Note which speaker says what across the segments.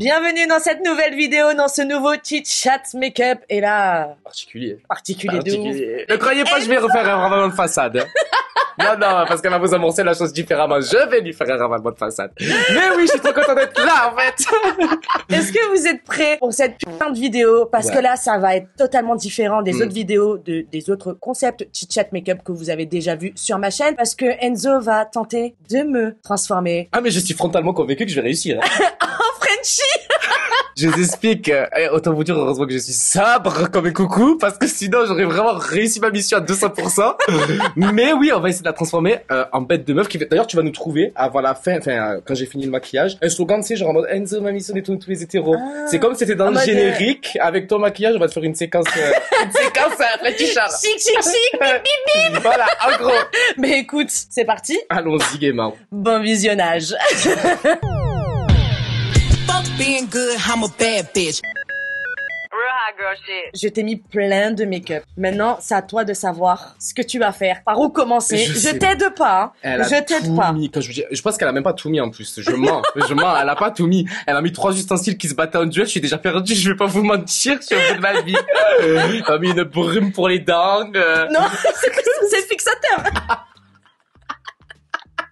Speaker 1: Bienvenue dans cette nouvelle vidéo, dans ce nouveau Chit Chat Make-up. Et là...
Speaker 2: Particulier
Speaker 1: de ouf.
Speaker 2: Ne croyez pas que je vais refaire un ravalement de façade. Non, parce qu'elle va vous annoncer la chose différemment. Je vais lui faire un ravalement de façade. Mais oui, je suis trop content d'être là, en fait.
Speaker 1: Est-ce que vous êtes prêts pour cette putain de vidéo? Parce que là, ça va être totalement différent des autres vidéos, des autres concepts Chit Chat Make-up que vous avez déjà vus sur ma chaîne. Parce que Enzo va tenter de me transformer.
Speaker 2: Ah, mais je suis frontalement convaincu que je vais réussir.
Speaker 1: En Frenchie.
Speaker 2: Je vous explique, autant vous dire heureusement que je suis sobre comme un coucou, parce que sinon j'aurais vraiment réussi ma mission à 200%. Mais oui, on va essayer de la transformer en bête de meuf qui fait... D'ailleurs, tu vas nous trouver avant la fin, quand j'ai fini le maquillage, un slogan, tu sais, genre en mode Enzo, ma mission détourne tous les hétéros. C'est comme si c'était dans le générique, avec ton maquillage, on va te faire une séquence, fétichard.
Speaker 1: Chic, bip.
Speaker 2: Voilà, en gros.
Speaker 1: Mais écoute, c'est parti.
Speaker 2: Allons-y gaiement.
Speaker 1: Bon visionnage.
Speaker 3: Being good, I'm a bad bitch.
Speaker 1: Je t'ai mis plein de make-up. Maintenant, c'est à toi de savoir ce que tu vas faire. Par où commencer? Je t'aide pas. Hein. Je t'aide pas.
Speaker 2: Mis. Quand je pense qu'elle a même pas tout mis en plus. Je mens. Elle a pas tout mis. Elle a mis 3 ustensiles qui se battaient en duel. Je suis déjà perdu. Je vais pas vous mentir. Je suis au bout de ma vie. Elle a mis une brume pour les dents.
Speaker 1: Non, c'est fixateur.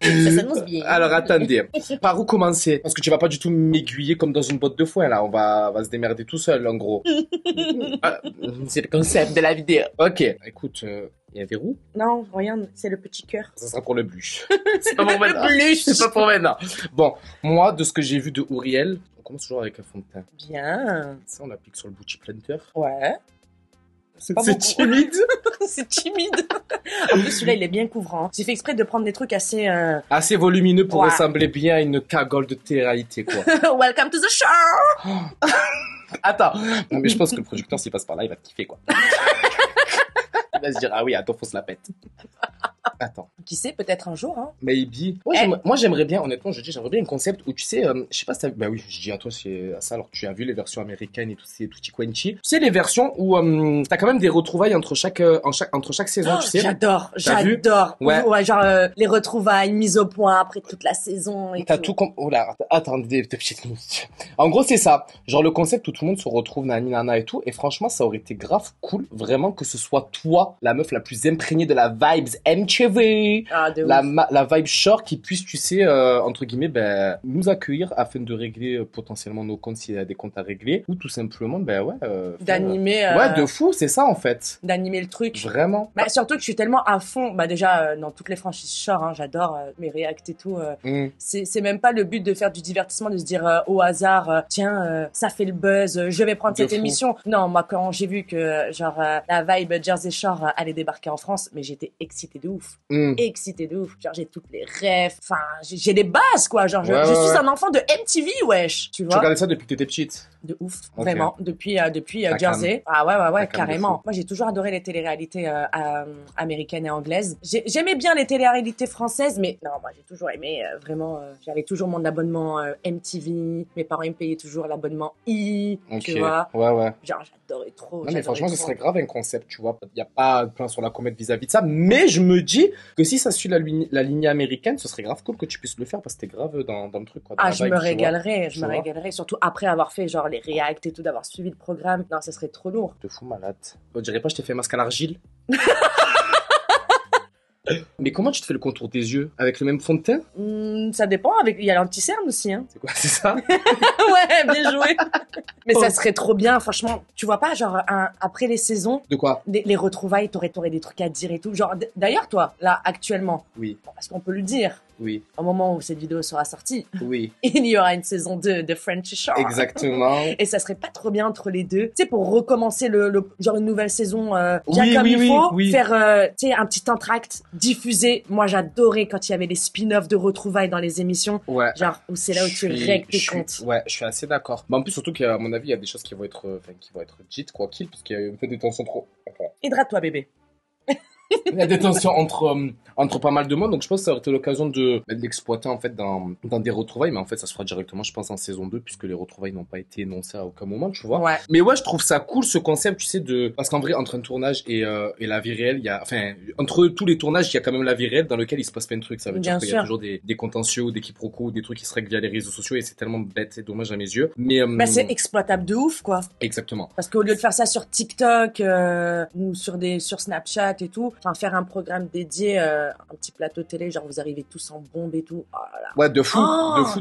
Speaker 1: Ça s'annonce bien.
Speaker 2: Alors attendez, par où commencer? Parce que tu vas pas du tout m'aiguiller comme dans une botte de foin là, on va se démerder tout seul en gros. C'est le concept de la vidéo. Ok, écoute, il y a un verrou?
Speaker 1: Non, regarde, c'est le petit cœur.
Speaker 2: Ça sera pour le blush. C'est pas pour maintenant. C'est pas pour maintenant. Bon, moi de ce que j'ai vu de Ouriel, on commence toujours avec un fond de teint.
Speaker 1: Bien.
Speaker 2: Ça on applique sur le Booty Planter.
Speaker 1: Ouais.
Speaker 2: C'est timide.
Speaker 1: C'est timide. En plus, celui-là, il est bien couvrant. J'ai fait exprès de prendre des trucs assez...
Speaker 2: Assez volumineux pour ressembler bien à une cagole de télé-réalité, quoi.
Speaker 1: Welcome to the show.
Speaker 2: Attends. Non, mais je pense que le producteur, s'il passe par là, il va te kiffer, quoi. Il va se dire, ah oui, attends, faut se la pète. Attends.
Speaker 1: Qui sait, peut-être un jour, hein.
Speaker 2: Maybe. Moi, j'aimerais bien, honnêtement, j'aimerais bien un concept où, tu sais, je sais pas si t'as vu, bah oui, je dis à toi, c'est à ça, alors que tu as vu les versions américaines et tout, c'est tutti quanti. Tu sais, les versions où, t'as quand même des retrouvailles entre chaque saison, tu sais.
Speaker 1: J'adore. Ouais, genre, les retrouvailles mises au point après toute la saison et
Speaker 2: t'as tout oh là, attendez, petites minutes. En gros, c'est ça. Genre, le concept où tout le monde se retrouve, nana et tout, et franchement, ça aurait été grave cool, vraiment, que ce soit toi, la meuf la plus imprégnée de la vibes MTV. La vibe short qui puisse, tu sais, entre guillemets, nous accueillir afin de régler potentiellement nos comptes s'il y a des comptes à régler, ou tout simplement,
Speaker 1: d'animer.
Speaker 2: Ouais, de fou, c'est ça en fait.
Speaker 1: D'animer le truc.
Speaker 2: Vraiment.
Speaker 1: Surtout que je suis tellement à fond, déjà dans toutes les franchises short, hein, j'adore mes réacts et tout. C'est même pas le but de faire du divertissement, de se dire au hasard, tiens, ça fait le buzz, je vais prendre cette émission. Non, moi quand j'ai vu que genre la vibe Jersey Shore allait débarquer en France, mais j'étais excitée de ouf. Excitée de ouf. Genre, j'ai toutes les refs. Enfin, j'ai les bases, quoi. Genre, je suis un enfant de MTV, wesh. Tu vois?
Speaker 2: Tu regardais ça depuis que t'étais petite?
Speaker 1: De ouf. Vraiment. Depuis Jersey. Ah ouais, carrément. Moi, j'ai toujours adoré les téléréalités, américaines et anglaises. J'aimais bien les téléréalités françaises, mais non, moi, j'ai toujours aimé, vraiment, j'avais toujours mon abonnement, MTV. Mes parents, ils me payaient toujours l'abonnement tu vois?
Speaker 2: Ouais.
Speaker 1: Genre, j'adorais trop.
Speaker 2: Non, mais franchement, ce serait grave un concept, tu vois. Il y a pas de plan sur la comète vis-à-vis de ça, mais je me dis que si ça suit la lignée américaine, ce serait grave cool que tu puisses le faire parce que t'es grave dans le truc, quoi.
Speaker 1: Je me régalerais, surtout après avoir fait genre les reacts et tout, d'avoir suivi le programme. Non, ça serait trop lourd.
Speaker 2: Te fous malade. On dirait pas je t'ai fait masque à l'argile. Mais comment tu te fais le contour des yeux? Avec le même fond de teint?
Speaker 1: Ça dépend, il y a l'anti-cerne aussi, hein.
Speaker 2: C'est quoi, c'est ça?
Speaker 1: Ouais, bien joué. Mais ça serait trop bien, franchement. Tu vois pas, genre, après les saisons.
Speaker 2: De quoi?
Speaker 1: Les retrouvailles, t'aurais des trucs à dire et tout. Genre, d'ailleurs, toi, là, actuellement.
Speaker 2: Oui.
Speaker 1: Parce qu'on peut le dire.
Speaker 2: Oui.
Speaker 1: Au moment où cette vidéo sera sortie.
Speaker 2: Oui.
Speaker 1: Il y aura une saison 2 de French Shore.
Speaker 2: Exactement.
Speaker 1: Et ça serait pas trop bien entre les deux. Tu sais, pour recommencer genre une nouvelle saison, bien comme il faut. Faire, tu sais, un petit entracte diffusé. Moi, j'adorais quand il y avait les spin-offs de retrouvailles dans les émissions. Ouais. Genre, où c'est là où tu règles tes comptes.
Speaker 2: Ouais, je suis assez d'accord. Mais en plus, surtout qu'à mon avis, il y a des choses qui vont être dites, quoi qu'il, parce qu'il y a un peu de tension trop.
Speaker 1: Hydrate-toi, bébé.
Speaker 2: Il y a des tensions entre pas mal de monde, donc je pense que ça aurait été l'occasion de l'exploiter en fait dans des retrouvailles, mais en fait ça se fera directement, je pense, en saison 2, puisque les retrouvailles n'ont pas été énoncées à aucun moment, tu vois.
Speaker 1: Ouais.
Speaker 2: Mais ouais, je trouve ça cool ce concept, tu sais, parce qu'en vrai, entre un tournage et la vie réelle, entre tous les tournages, il y a quand même la vie réelle dans lequel il se passe plein de trucs. Ça veut dire qu'il y a toujours des contentieux ou des quiproquos, des trucs qui se règlent via les réseaux sociaux, et c'est tellement bête et dommage à mes yeux. Mais
Speaker 1: c'est exploitable de ouf, quoi.
Speaker 2: Exactement.
Speaker 1: Parce qu'au lieu de faire ça sur TikTok ou sur Snapchat et tout, enfin faire un programme dédié, un petit plateau télé, genre vous arrivez tous en bombe et tout. Oh là là.
Speaker 2: Ouais, de fou.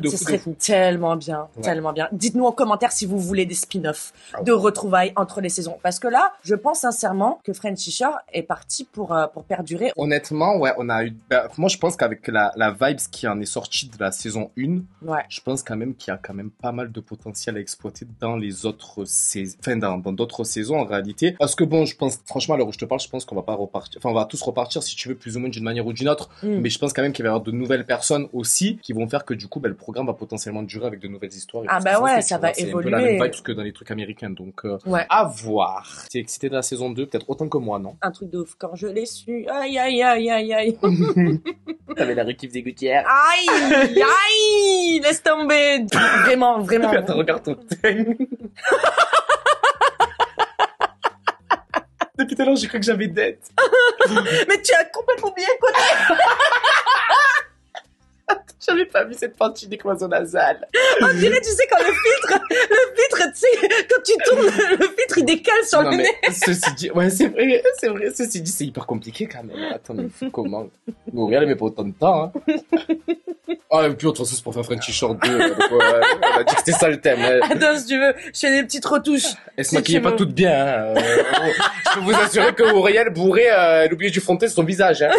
Speaker 1: Ce serait tellement bien, tellement bien. Dites-nous en commentaire si vous voulez des spin-offs de retrouvailles entre les saisons, parce que là, je pense sincèrement que Frenchy Shore est parti pour perdurer.
Speaker 2: Honnêtement, ouais, on a eu. Moi, je pense qu'avec la vibes qui en est sortie de la saison 1, je pense quand même qu'il y a quand même pas mal de potentiel à exploiter dans les autres saisons, dans d'autres saisons en réalité. Parce que bon, je pense franchement, à l'heure où je te parle, je pense qu'on va pas repartir. Enfin, on va tous repartir si tu veux, plus ou moins d'une manière ou d'une autre. Mais je pense quand même qu'il va y avoir de nouvelles personnes aussi qui vont faire que du coup, le programme va potentiellement durer avec de nouvelles histoires.
Speaker 1: Ça va évoluer.
Speaker 2: C'est un peu la même vibe que dans les trucs américains, donc à voir. T'es excité de la saison 2, peut-être autant que moi, non?
Speaker 1: Un truc de ouf. Quand je l'ai su, aïe aïe aïe aïe aïe.
Speaker 2: T'avais la rue qui faisait gouttière.
Speaker 1: Aïe aïe, laisse tomber. Vraiment.
Speaker 2: Attends, regarde ton teint. Depuis tout à l'heure, j'ai cru que j'avais dette.
Speaker 1: Mais tu as complètement oublié quoi.
Speaker 2: J'avais pas vu cette partie des cloisons nasales.
Speaker 1: On dirait, tu sais, quand le filtre, tu sais, quand tu tournes, le filtre, il décale sur le nez.
Speaker 2: Ceci dit, ouais, c'est vrai. Ceci dit, c'est hyper compliqué quand même. Attends, mais comment? Montréal, elle met pas autant de temps, hein. Ah, et puis, de toute façon, c'est pour faire Frenchy Shore 2. Donc, on a dit que c'était ça le thème.
Speaker 1: Attends, si tu veux, je fais des petites retouches.
Speaker 2: Elle se maquillait pas toute bien, hein. Je peux vous assurer que Auriel bourré, elle oubliait du fronter son visage, hein.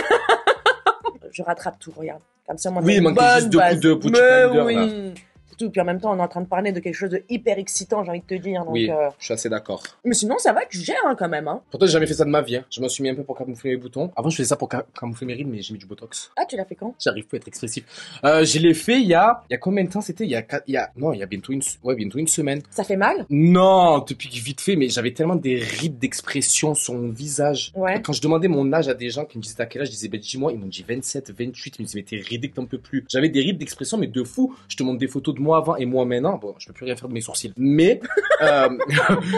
Speaker 1: Je rattrape tout, regarde. Comme ça, moi,
Speaker 2: oui, il manque juste deux coups de boutique
Speaker 1: oui. Surtout, puis en même temps, on est en train de parler de quelque chose de hyper excitant, j'ai envie de te dire. Donc,
Speaker 2: oui, je suis assez d'accord.
Speaker 1: Mais sinon, ça va, tu gères hein, quand même. Hein.
Speaker 2: Pourtant, j'ai jamais fait ça de ma vie. Hein. Je m'en suis mis un peu pour camoufler mes boutons. Avant, je faisais ça pour camoufler mes rides, mais j'ai mis du botox.
Speaker 1: Ah, tu l'as fait quand?
Speaker 2: J'arrive plus à être expressif. Je l'ai fait il y a combien de temps c'était? Il y a bientôt une semaine.
Speaker 1: Ça fait mal?
Speaker 2: Non, depuis vite fait, mais j'avais tellement des rides d'expression sur mon visage.
Speaker 1: Ouais.
Speaker 2: Quand je demandais mon âge à des gens qui me disaient à quel âge, je disais, dis-moi, ils m'ont dit 27, 28, ils me disaient, mais t'es ridé que t'en peux plus. J'avais des rides d'expression, mais de fou. Je te montre des photos de moi avant et moi maintenant. Bon, je peux plus rien faire de mes sourcils. Mais,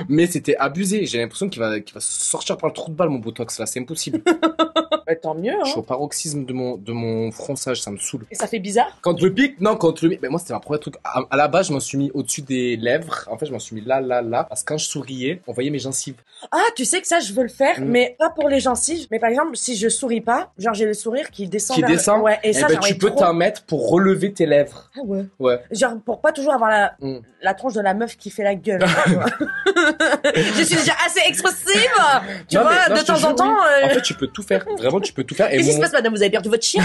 Speaker 2: mais c'était abusé. J'ai l'impression qu'il va sortir par le trou de balle, mon botox, là. C'est impossible.
Speaker 1: Bah, tant mieux, hein.
Speaker 2: Je suis au paroxysme de mon fronçage, ça me saoule.
Speaker 1: Et ça fait bizarre?
Speaker 2: Quand le pic, ben moi, c'était ma première truc. À la base, je m'en suis mis au-dessus des lèvres. En fait, je m'en suis mis là. Parce que quand je souriais, on voyait mes gencives.
Speaker 1: Ah, tu sais que ça, je veux le faire, mais pas pour les gencives. Mais par exemple, si je souris pas, genre, j'ai le sourire qui descend Ouais, et ça,
Speaker 2: tu peux t'en mettre pour relever tes lèvres.
Speaker 1: Ah ouais?
Speaker 2: Ouais.
Speaker 1: Genre, pour pas toujours avoir la tronche de la meuf qui fait la gueule. Tu vois. Je suis déjà assez expressive. Tu vois, de temps en temps.
Speaker 2: En fait, tu peux tout faire. Vraiment, tu peux tout faire.
Speaker 1: Qu'est-ce qui se passe, madame? Vous avez perdu votre chien?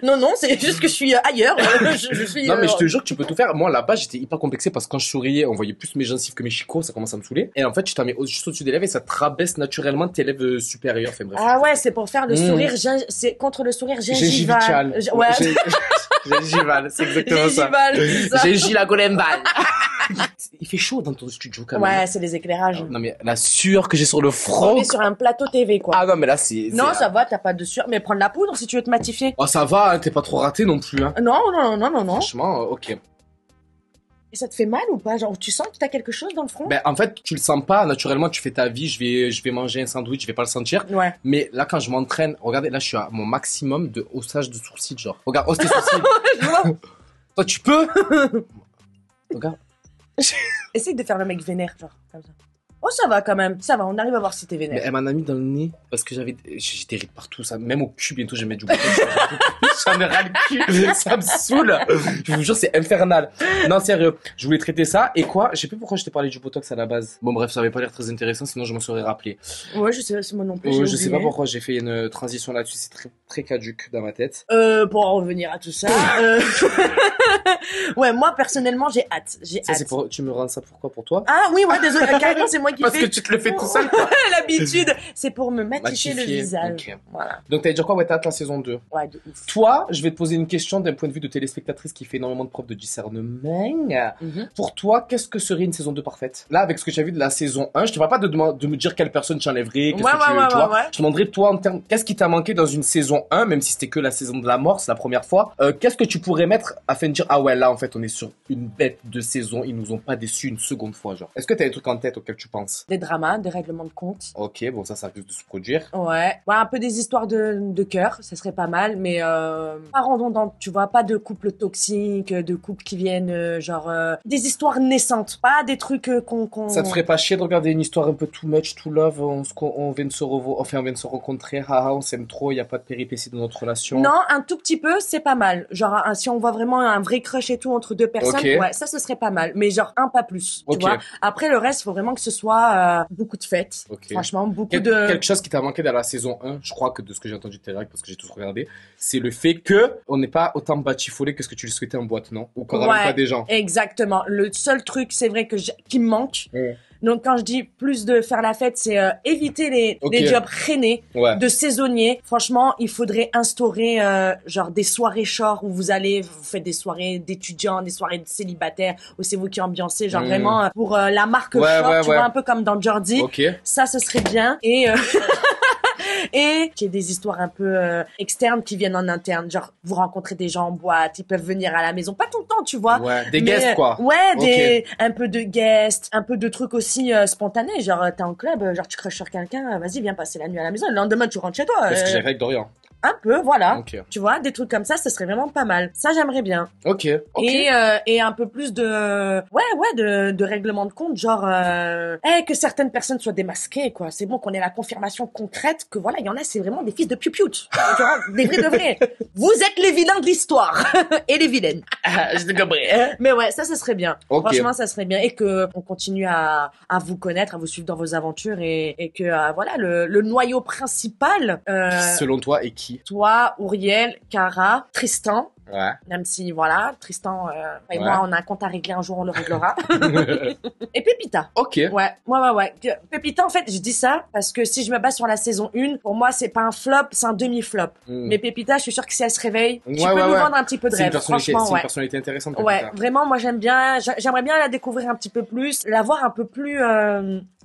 Speaker 1: Non, c'est juste que je suis ailleurs. Je suis.
Speaker 2: Non, mais je te jure que tu peux tout faire. Moi, là-bas, j'étais hyper complexé parce que quand je souriais, on voyait plus mes gencives que mes chicots. Ça commence à me saouler. Et en fait, tu t'en mets juste au-dessus des lèvres et ça te rabaisse naturellement tes lèvres supérieures. Enfin, bref.
Speaker 1: Ah ouais, c'est pour faire le sourire. C'est contre le sourire gingival.
Speaker 2: Ouais. Gingival, c'est exactement ça. Gingival. Il fait chaud dans ton studio quand même.
Speaker 1: Ouais, c'est les éclairages.
Speaker 2: Non mais la sueur que j'ai sur le front.
Speaker 1: On est sur un plateau TV quoi.
Speaker 2: Ah non mais là c'est.
Speaker 1: Non ça va, t'as pas de sueur. Mais prends de la poudre si tu veux te matifier.
Speaker 2: Oh ça va, hein, t'es pas trop raté non plus hein.
Speaker 1: Non.
Speaker 2: Franchement, ok.
Speaker 1: Et ça te fait mal ou pas? Genre tu sens que t'as quelque chose dans le front?
Speaker 2: Ben en fait tu le sens pas naturellement, tu fais ta vie, je vais manger un sandwich, je vais pas le sentir.
Speaker 1: Ouais.
Speaker 2: Mais là quand je m'entraîne, regardez là je suis à mon maximum de haussage de sourcils genre. Regarde, hausse tes sourcils.
Speaker 1: Je vois.
Speaker 2: Toi tu peux. Regarde.
Speaker 1: Essaye de faire le mec vénère genre comme ça. Oh ça va quand même, ça va, on arrive à voir si t'es vénère.
Speaker 2: Mais elle m'en a mis dans le nez parce que j'ai des rides partout, ça, même au cul bientôt je vais mettre du bouton. J'en ai ras le cul, ça me saoule. Je vous jure c'est infernal. Non sérieux, je voulais traiter ça et quoi, je sais plus pourquoi je t'ai parlé du botox à la base. Bon bref, ça avait pas l'air très intéressant sinon je m'en serais rappelé.
Speaker 1: Ouais, je sais, c'est moi non plus.
Speaker 2: Je sais pas pourquoi j'ai fait une transition là-dessus, c'est très très caduque dans ma tête.
Speaker 1: Pour en revenir à tout ça. Ouais, moi personnellement j'ai hâte.
Speaker 2: Ça c'est pour tu me rends ça pourquoi pour toi?
Speaker 1: Ah oui, ouais, désolé, carrément c'est moi moi qui
Speaker 2: Parce
Speaker 1: fais...
Speaker 2: que tu te le fais tout seul, quoi.
Speaker 1: L'habitude, c'est pour me matifier le
Speaker 2: Matifier,
Speaker 1: visage.
Speaker 2: ok.
Speaker 1: Voilà.
Speaker 2: Donc, t'allais dire quoi? Ouais, t'as hâte la saison 2.
Speaker 1: Ouais, de ouf.
Speaker 2: Toi, je vais te poser une question d'un point de vue de téléspectatrice qui fait énormément de preuve de discernement.
Speaker 1: Mhm.
Speaker 2: Pour toi, qu'est-ce que serait une saison 2 parfaite? Là, avec ce que tu as vu de la saison 1, je te parle pas de me dire quelle personne tu enlèverais, qu'est-ce que tu vois.
Speaker 1: Ouais.
Speaker 2: Je te demanderais, toi, en termes, qu'est-ce qui t'a manqué dans une saison 1, même si c'était que la saison de la mort, c'est la première fois. Qu'est-ce que tu pourrais mettre afin de dire, ah ouais, là, en fait, on est sur une bête de saison, ils nous ont pas déçus une seconde fois, genre. Est-ce que t'as des trucs en tête auxquels tu penses?
Speaker 1: Des dramas, des règlements de compte.
Speaker 2: Ok, bon, ça risque de se produire.
Speaker 1: Ouais, un peu des histoires de cœur, ça serait pas mal, mais pas redondante, tu vois, pas de couples toxiques, de couples qui viennent, des histoires naissantes, pas des trucs qu'on...
Speaker 2: Ça te ferait pas chier de regarder une histoire un peu too much, too love, on vient de se on vient de se rencontrer, haha, on s'aime trop, il y a pas de péripéties dans notre relation.
Speaker 1: Non, un tout petit peu, c'est pas mal. Genre, si on voit vraiment un vrai crush et tout entre deux personnes,
Speaker 2: Ok.
Speaker 1: ouais, ça, ce serait pas mal. Mais genre, un pas plus, tu
Speaker 2: Ok.
Speaker 1: vois. Après, le reste, faut vraiment que ce soit beaucoup de fêtes.
Speaker 2: Ok.
Speaker 1: Franchement, beaucoup
Speaker 2: Quelque chose qui t'a manqué dans la saison 1, je crois que de ce que j'ai entendu de tes règles, parce que j'ai tous regardé, c'est le fait que on n'est pas autant batifolé que ce que tu le souhaitais en boîte, non? Ou qu'on ramène pas des gens.
Speaker 1: Exactement. Le seul truc, c'est vrai qui me manque.
Speaker 2: Ouais.
Speaker 1: Donc, quand je dis plus de faire la fête, c'est éviter
Speaker 2: Ok.
Speaker 1: les jobs traînés,
Speaker 2: Ouais.
Speaker 1: de saisonniers. Franchement, il faudrait instaurer des soirées short où vous faites des soirées d'étudiants, des soirées de célibataires, où c'est vous qui ambiancez, genre vraiment pour la marque
Speaker 2: Ouais,
Speaker 1: short,
Speaker 2: ouais,
Speaker 1: tu
Speaker 2: ouais.
Speaker 1: vois, un peu comme dans Jordi.
Speaker 2: Ok.
Speaker 1: Ça, ce serait bien. Et et qu'il y ait des histoires un peu externes qui viennent en interne. Genre, vous rencontrez des gens en boîte, ils peuvent venir à la maison. Pas tout le temps, tu vois.
Speaker 2: Ouais. Des
Speaker 1: Mais,
Speaker 2: guests, quoi.
Speaker 1: Ouais, un peu de guests, un peu de trucs aussi spontanés. Genre, t'es en club, genre tu crushes sur quelqu'un, vas-y, viens passer la nuit à la maison. Le lendemain, tu rentres chez toi.
Speaker 2: Parce que j'ai avec Dorian.
Speaker 1: Un peu, voilà.
Speaker 2: Ok.
Speaker 1: Tu vois, des trucs comme ça, ce serait vraiment pas mal. Ça, j'aimerais bien.
Speaker 2: Ok.
Speaker 1: Et un peu plus de règlement de compte, genre que certaines personnes soient démasquées, quoi. C'est bon qu'on ait la confirmation concrète que voilà, il y en a, c'est vraiment des fils de piou-piou. Tu vois, des vrais de vrais. Vous êtes les vilains de l'histoire et les vilaines.
Speaker 2: Je t'ai compris.
Speaker 1: Mais ouais, ça serait bien.
Speaker 2: Ok.
Speaker 1: Franchement, ça serait bien et que on continue à vous connaître, à vous suivre dans vos aventures et que voilà, le noyau principal
Speaker 2: Selon toi, et qui?
Speaker 1: toi, Auriel, Cara, Tristan.
Speaker 2: Ouais.
Speaker 1: Même si, voilà, Tristan et
Speaker 2: Ouais.
Speaker 1: moi, on a un compte à régler un jour, on le réglera. Et Pépita.
Speaker 2: Ok.
Speaker 1: Ouais. Pépita, en fait, je dis ça parce que si je me base sur la saison 1, pour moi, c'est pas un flop, c'est un demi-flop. Mais Pépita, je suis sûre que si elle se réveille, tu peux nous vendre un petit peu de
Speaker 2: C'est une
Speaker 1: rêve.
Speaker 2: personnalité,
Speaker 1: Franchement,
Speaker 2: c'est une
Speaker 1: ouais.
Speaker 2: personnalité intéressante.
Speaker 1: Ouais,
Speaker 2: Pépita.
Speaker 1: vraiment, moi, j'aime bien, j'aimerais bien la découvrir un petit peu plus, la voir un peu plus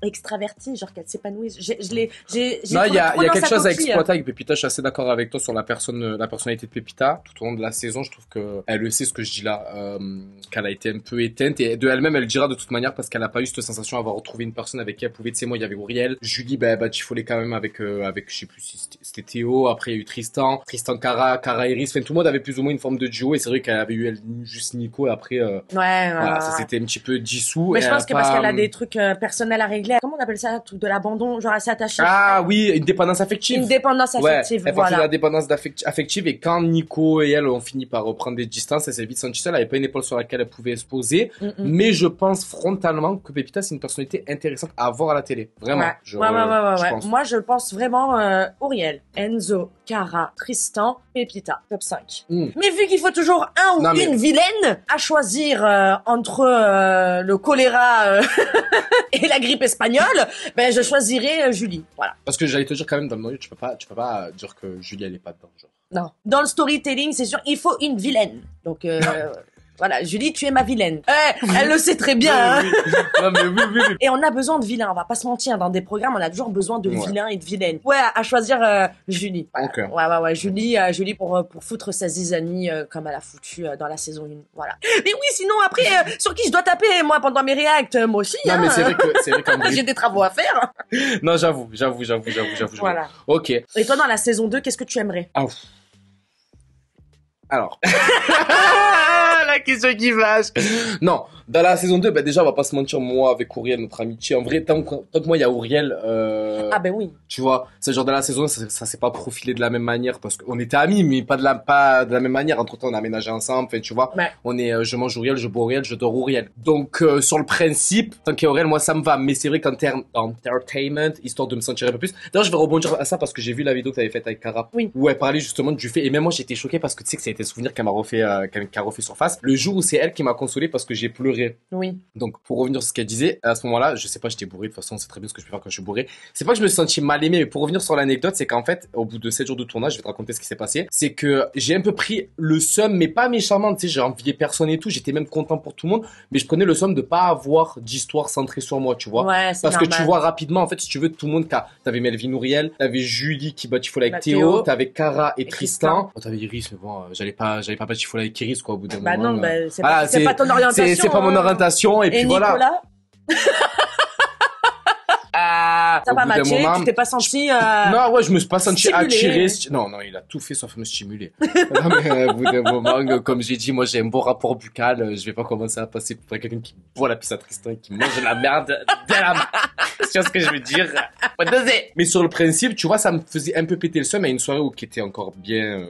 Speaker 1: extravertie, genre qu'elle s'épanouisse. J'ai
Speaker 2: Non, il y a
Speaker 1: trouvé trop dans
Speaker 2: quelque
Speaker 1: sa
Speaker 2: chose à
Speaker 1: coquille.
Speaker 2: exploiter avec Pépita. Je suis assez d'accord avec toi sur la personnalité de Pépita. Tout au long de la saison, je trouve que elle le sait ce que je dis là, qu'elle a été un peu éteinte et de elle-même, elle le dira de toute manière parce qu'elle a pas eu cette sensation d'avoir retrouvé une personne avec qui elle pouvait. Tu sais, moi, il y avait Auriel, Julie, tu folais quand même avec, je sais plus si c'était Théo. Après, il y a eu Tristan, Cara, Iris. Enfin, tout le monde avait plus ou moins une forme de duo et c'est vrai qu'elle avait eu juste Nico et après, voilà, ça s'était un petit peu dissous.
Speaker 1: Mais
Speaker 2: et
Speaker 1: je pense
Speaker 2: elle
Speaker 1: que
Speaker 2: a
Speaker 1: parce
Speaker 2: pas,
Speaker 1: qu'elle a des trucs personnels à régler. Comment on appelle ça? Tout de l'abandon, genre assez attaché.
Speaker 2: Ah oui, une dépendance affective.
Speaker 1: Une dépendance affective,
Speaker 2: elle partait de
Speaker 1: voilà.
Speaker 2: la dépendance affective et quand Nico et elle ont fini par reprendre des distances, elle s'est vite sentie seule, elle avait pas une épaule sur laquelle elle pouvait se poser. Mais je pense frontalement que Pépita, c'est une personnalité intéressante à voir à la télé. Vraiment.
Speaker 1: Ouais.
Speaker 2: Je pense.
Speaker 1: Moi, je pense vraiment Auriel, Enzo, Cara, Tristan, Pépita, top 5. Mais vu qu'il faut toujours un ou une vilaine à choisir entre le choléra et la grippe espagnole, ben je choisirais Julie. Voilà.
Speaker 2: Parce que j'allais te dire quand même dans le noyau, tu peux pas dire que Julie elle est pas dedans, genre.
Speaker 1: Non. Dans le storytelling, c'est sûr, il faut une vilaine. Donc voilà, Julie, tu es ma vilaine. Elle le sait très bien. Hein.
Speaker 2: Non, mais oui.
Speaker 1: Et on a besoin de vilains, on va pas se mentir. Dans des programmes, on a toujours besoin de vilains et de vilaines. Ouais, à choisir Julie.
Speaker 2: Ok.
Speaker 1: Ouais. Julie pour foutre sa zizanie comme elle a foutu dans la saison 1. Voilà. Mais oui, sinon après, sur qui je dois taper, moi, pendant mes réacts, moi aussi.
Speaker 2: Non,
Speaker 1: hein.
Speaker 2: mais c'est vrai qu'en vrai.
Speaker 1: J'ai des travaux à faire.
Speaker 2: Non, j'avoue.
Speaker 1: Voilà.
Speaker 2: Ok.
Speaker 1: Et toi, dans la saison 2, qu'est-ce que tu aimerais?
Speaker 2: Alors. La question qui flash. Non, dans la saison 2, déjà, on va pas se mentir, moi, avec Auriel, notre amitié. En vrai, tant que moi, il y a Auriel,
Speaker 1: Ah ben oui.
Speaker 2: tu vois, c'est genre dans la saison 1, ça s'est pas profilé de la même manière parce qu'on était amis, mais pas de la même manière. Entre temps, on a aménagé ensemble, enfin, tu vois.
Speaker 1: Ouais.
Speaker 2: On est, je mange Auriel, je bois Auriel, je dors Auriel. Donc, sur le principe, tant qu'il y a Auriel, moi, ça me va. Mais c'est vrai qu'en termes d'entertainment, histoire de me sentir un peu plus. D'ailleurs, je vais rebondir à ça parce que j'ai vu la vidéo que t'avais faite avec Cara.
Speaker 1: Oui.
Speaker 2: Où elle parlait justement du fait, et même moi, j'étais choqué parce que tu sais que ça a été souvenir qu'elle m'a refait, qu'elle a refait surface. le jour où c'est elle qui m'a consolé parce que j'ai pleuré.
Speaker 1: Oui.
Speaker 2: Donc, pour revenir sur ce qu'elle disait, à ce moment-là, je sais pas, j'étais bourré. De toute façon, c'est très bien ce que je peux faire quand je suis bourré. C'est pas que je me suis senti mal aimé, mais pour revenir sur l'anecdote, c'est qu'en fait, au bout de 7 jours de tournage, je vais te raconter ce qui s'est passé. C'est que j'ai un peu pris le seum, mais pas méchamment, tu sais, j'ai envié personne et tout. J'étais même content pour tout le monde, mais je prenais le seum de pas avoir d'histoire centrée sur moi, tu vois.
Speaker 1: Ouais, c'est
Speaker 2: Parce
Speaker 1: normal.
Speaker 2: que tu vois rapidement, en fait, si tu veux, tout le monde, t'avais Melvin Nouriel, t'avais Julie qui batifolait avec
Speaker 1: Théo,
Speaker 2: Théo, t'avais Cara et
Speaker 1: Tristan.
Speaker 2: Tristan. Oh, t'avais Iris, mais bon, j'allais pas batifoler avec Iris, quoi, au bout d'un
Speaker 1: Bah
Speaker 2: moment.
Speaker 1: non, bah, c'est
Speaker 2: Voilà,
Speaker 1: pas ton orientation.
Speaker 2: C'est pas mon orientation, et puis voilà.
Speaker 1: Nicolas, ça
Speaker 2: Au
Speaker 1: va
Speaker 2: bout d'un
Speaker 1: matcher,
Speaker 2: moment-
Speaker 1: tu t'es pas senti...
Speaker 2: Non, ouais, je me suis pas senti
Speaker 1: stimulé.
Speaker 2: attiré. Non, non, il a tout fait sauf me stimuler. Non, mais au bout d'un moment, comme j'ai dit, moi j'ai un bon rapport buccal. Je vais pas commencer à passer pour quelqu'un qui boit la pisse à Tristan et qui mange la merde de la main. Tu vois ce que je veux dire? Mais sur le principe, tu vois, ça me faisait un peu péter le seum à une soirée qui était encore bien...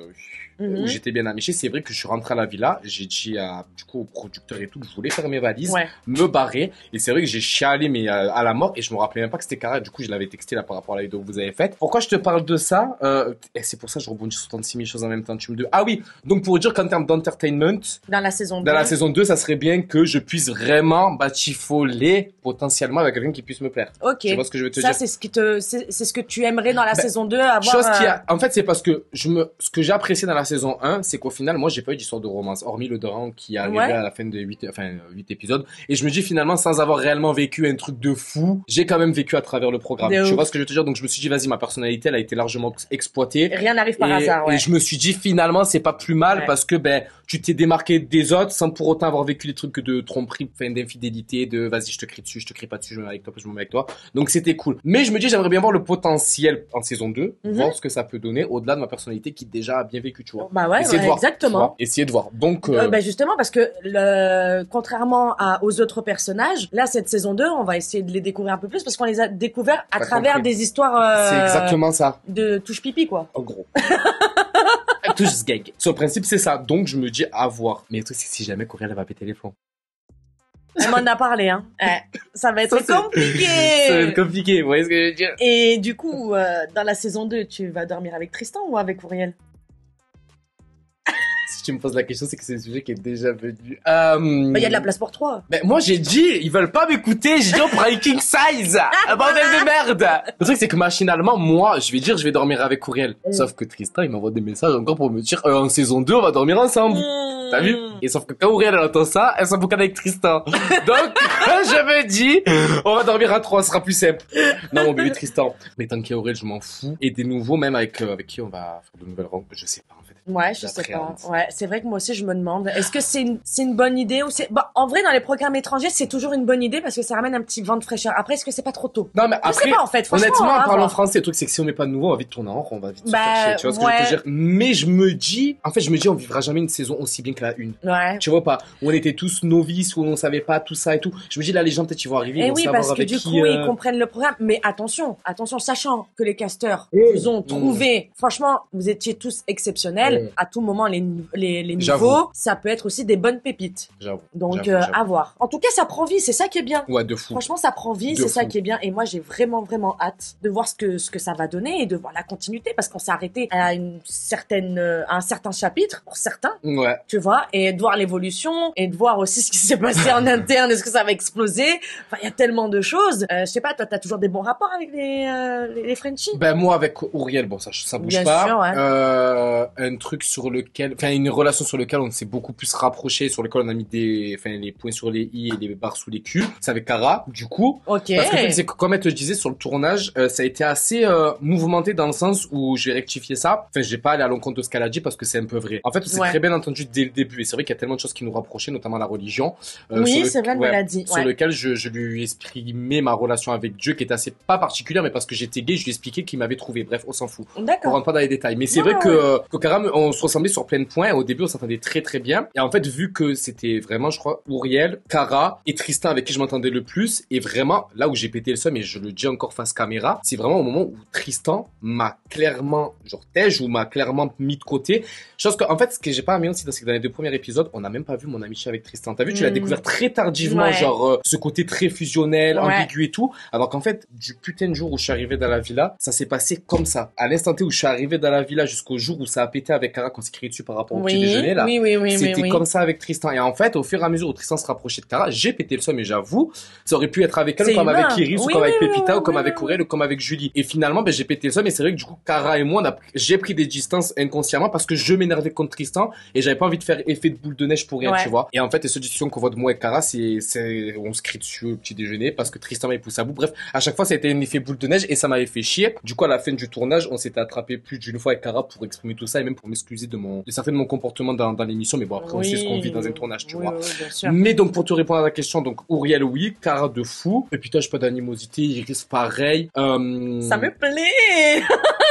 Speaker 2: où j'étais bien améché. C'est vrai que je suis rentré à la villa, j'ai dit du coup au producteur et tout que je voulais faire mes valises, me barrer, et c'est vrai que j'ai chialé mais à la mort, et je me rappelais même pas que c'était Cara. Du coup je l'avais texté là par rapport à la vidéo que vous avez faite. Pourquoi je te parle de ça? Et c'est pour ça que je rebondis sur 36 000 choses en même temps. Ah oui, donc pour dire qu'en termes d'entertainment,
Speaker 1: dans la saison 2,
Speaker 2: dans la saison 2, ça serait bien que je puisse vraiment batifoler potentiellement avec quelqu'un qui puisse me plaire.
Speaker 1: Ok.
Speaker 2: Tu vois ce que je veux te
Speaker 1: ça,
Speaker 2: dire?
Speaker 1: c'est ce que tu aimerais dans la saison 2 avoir.
Speaker 2: Chose qui a, en fait, c'est parce que ce que j'ai apprécié dans la saison 1, c'est qu'au final, moi, j'ai pas eu d'histoire de romance, hormis le drame qui est arrivé à la fin de 8 épisodes. Et je me dis finalement, sans avoir réellement vécu un truc de fou, j'ai quand même vécu à travers le programme. Tu vois ce que je veux te dire? Donc je me suis dit, vas-y, ma personnalité, elle a été largement exploitée.
Speaker 1: Rien n'arrive par hasard,
Speaker 2: Et je me suis dit, finalement, c'est pas plus mal parce que, tu t'es démarqué des autres sans pour autant avoir vécu des trucs de tromperie, d'infidélité, de vas-y, je te crie dessus, je te crie pas dessus, je me mets avec toi, je me mets avec toi. Donc c'était cool. Mais je me dis, j'aimerais bien voir le potentiel en saison 2, voir ce que ça peut donner au-delà de ma personnalité qui déjà a bien vécu, tu vois.
Speaker 1: Bah ouais,
Speaker 2: essayer de voir,
Speaker 1: exactement.
Speaker 2: Essayer de voir. Donc,
Speaker 1: justement, parce que contrairement aux autres personnages, là, cette saison 2, on va essayer de les découvrir un peu plus parce qu'on les a découverts à travers des histoires.
Speaker 2: C'est exactement ça.
Speaker 1: De touche pipi, quoi.
Speaker 2: En gros. Touche gag. Sur le principe, c'est ça. Donc, je me dis à voir. Mais le truc, c'est que si jamais Corinne elle va péter les plombs.
Speaker 1: Elle m'en a parlé, hein. Ça va être compliqué.
Speaker 2: Ça va être compliqué, vous voyez ce que je veux dire?
Speaker 1: Et du coup, dans la saison 2, tu vas dormir avec Tristan ou avec Auriel?
Speaker 2: Si tu me poses la question, c'est que c'est un sujet qui est déjà venu.
Speaker 1: Il y a de la place pour 3.
Speaker 2: Ben, moi, j'ai dit, ils veulent pas m'écouter, j'ai dit, on prend un king size! Bordel de merde! Le truc, c'est que machinalement, moi, je vais dire, je vais dormir avec Courriel. Sauf que Tristan, il m'envoie des messages encore pour me dire, en saison 2, on va dormir ensemble. T'as vu? Et sauf que quand Auriel elle entend ça, elle s'en boucane avec Tristan. Donc, je me dis, on va dormir à 3, ce sera plus simple. Non, mon bébé Tristan. Mais tant qu'il y a Auriel, je m'en fous. Et des nouveaux, même avec qui on va faire de nouvelles rencontres, je sais pas, en fait.
Speaker 1: Ouais, je sais pas. Ouais, c'est vrai que moi aussi, je me demande, est-ce que c'est une bonne idée ou c'est, en vrai, dans les programmes étrangers, c'est toujours une bonne idée parce que ça ramène un petit vent de fraîcheur. Après, est-ce que c'est pas trop tôt?
Speaker 2: Non, mais après,
Speaker 1: je sais pas, en fait,
Speaker 2: honnêtement, en parlant français, le truc, c'est que si on met pas de nouveau, on va vite tourner en rond, on va vite se faire chier. Tu vois ce que je veux te dire? Mais je me dis, on vivra jamais une saison aussi bien que la 1.
Speaker 1: Ouais.
Speaker 2: Tu vois pas? Où on était tous novices, où on savait pas tout ça et tout. Je me dis, là, les gens, peut-être, ils vont arriver, ils vont savoir avec qui.
Speaker 1: parce que du coup, ils comprennent le programme. Mais attention, sachant que les casteurs vous ont trouvé, franchement, vous étiez tous exceptionnels. À tout moment, les nouveaux, ça peut être aussi des bonnes pépites.
Speaker 2: J'avoue.
Speaker 1: Donc, à voir. En tout cas, ça prend vie, c'est ça qui est bien.
Speaker 2: Ouais, de fou.
Speaker 1: Franchement, ça prend vie, c'est ça qui est bien. Et moi, j'ai vraiment, vraiment hâte de voir ce que ça va donner et de voir la continuité parce qu'on s'est arrêté à un certain chapitre, pour certains.
Speaker 2: Ouais.
Speaker 1: Tu vois, et de voir l'évolution et de voir aussi ce qui s'est passé en interne, est-ce que ça va exploser? Enfin, il y a tellement de choses. Je sais pas, toi, t'as toujours des bons rapports avec les Frenchies?
Speaker 2: Ben, moi, avec Auriel, bon, ça bouge
Speaker 1: bien
Speaker 2: pas.
Speaker 1: Sûr, ouais.
Speaker 2: Un truc sur lequel, une relation sur laquelle on s'est beaucoup plus rapproché, sur lequel on a mis les points sur les i et les barres sous les culs. C'est avec Cara, du coup.
Speaker 1: Ok.
Speaker 2: Parce que c'est comme elle te disait sur le tournage, ça a été assez mouvementé dans le sens où je vais rectifier ça. Enfin, je vais pas aller à l'encontre de ce qu'elle a dit parce que c'est un peu vrai. En fait, on s'est très bien entendu dès le début et c'est vrai qu'il y a tellement de choses qui nous rapprochaient, notamment la religion.
Speaker 1: Oui, c'est vrai, elle me l'a dit.
Speaker 2: Sur lequel je lui exprimais ma relation avec Dieu qui était assez pas particulière, mais parce que j'étais gay, je lui expliquais qu'il m'avait trouvé. Bref, on s'en fout.
Speaker 1: D'accord.
Speaker 2: On rentre pas dans les détails. Mais c'est vrai que Cara, on se ressemblait sur plein de points. Au début, on s'entendait très très bien. Et en fait, vu que c'était vraiment, je crois, Auriel, Cara et Tristan avec qui je m'entendais le plus, et vraiment, là où j'ai pété le seum, et je le dis encore face caméra, c'est vraiment au moment où Tristan m'a clairement, m'a clairement mis de côté. Chose que, en fait, ce que j'ai pas aimé aussi, c'est que dans les 2 premiers épisodes, on n'a même pas vu mon amitié avec Tristan. T'as vu, tu l'as découvert très tardivement, ce côté très fusionnel, ambigu et tout. Alors qu'en fait, du putain de jour où je suis arrivé dans la villa, ça s'est passé comme ça. À l'instant T où je suis arrivé dans la villa jusqu'au jour où ça a pété avec Cara quand on s'est crié dessus par rapport au petit déjeuner, là. C'était comme ça avec Tristan. Et en fait, au fur et à mesure où Tristan se rapprochait de Cara, j'ai pété le seum, et j'avoue, ça aurait pu être avec elle, comme avec Iris, ou comme avec Pépita, ou comme avec Aurel, ou comme avec Julie. Et finalement, j'ai pété le seum, et c'est vrai que du coup, Cara et moi, j'ai pris des distances inconsciemment parce que je m'énervais contre Tristan, et j'avais pas envie de faire effet de boule de neige pour rien, tu vois. Et en fait, les seules discussions qu'on voit de moi et Cara, on se crie dessus au petit déjeuner parce que Tristan m'a poussé à bout. Bref, à chaque fois, ça a été un effet boule de neige, et ça m'avait fait chier. Du coup, à la fin du tournage, on s'était attrapé plus d'une fois avec Cara pour exprimer tout ça, et même pour m'excuser de certains de mon comportement dans l'émission. Mais bon, après, on sait ce qu'on vit dans un tournage, tu vois.
Speaker 1: Bien sûr.
Speaker 2: Mais donc, pour te répondre à la question, donc, Auriel, oui, Cara de fou. Et puis, toi, j'ai pas d'animosité, Iris, pareil.
Speaker 1: Ça me plaît!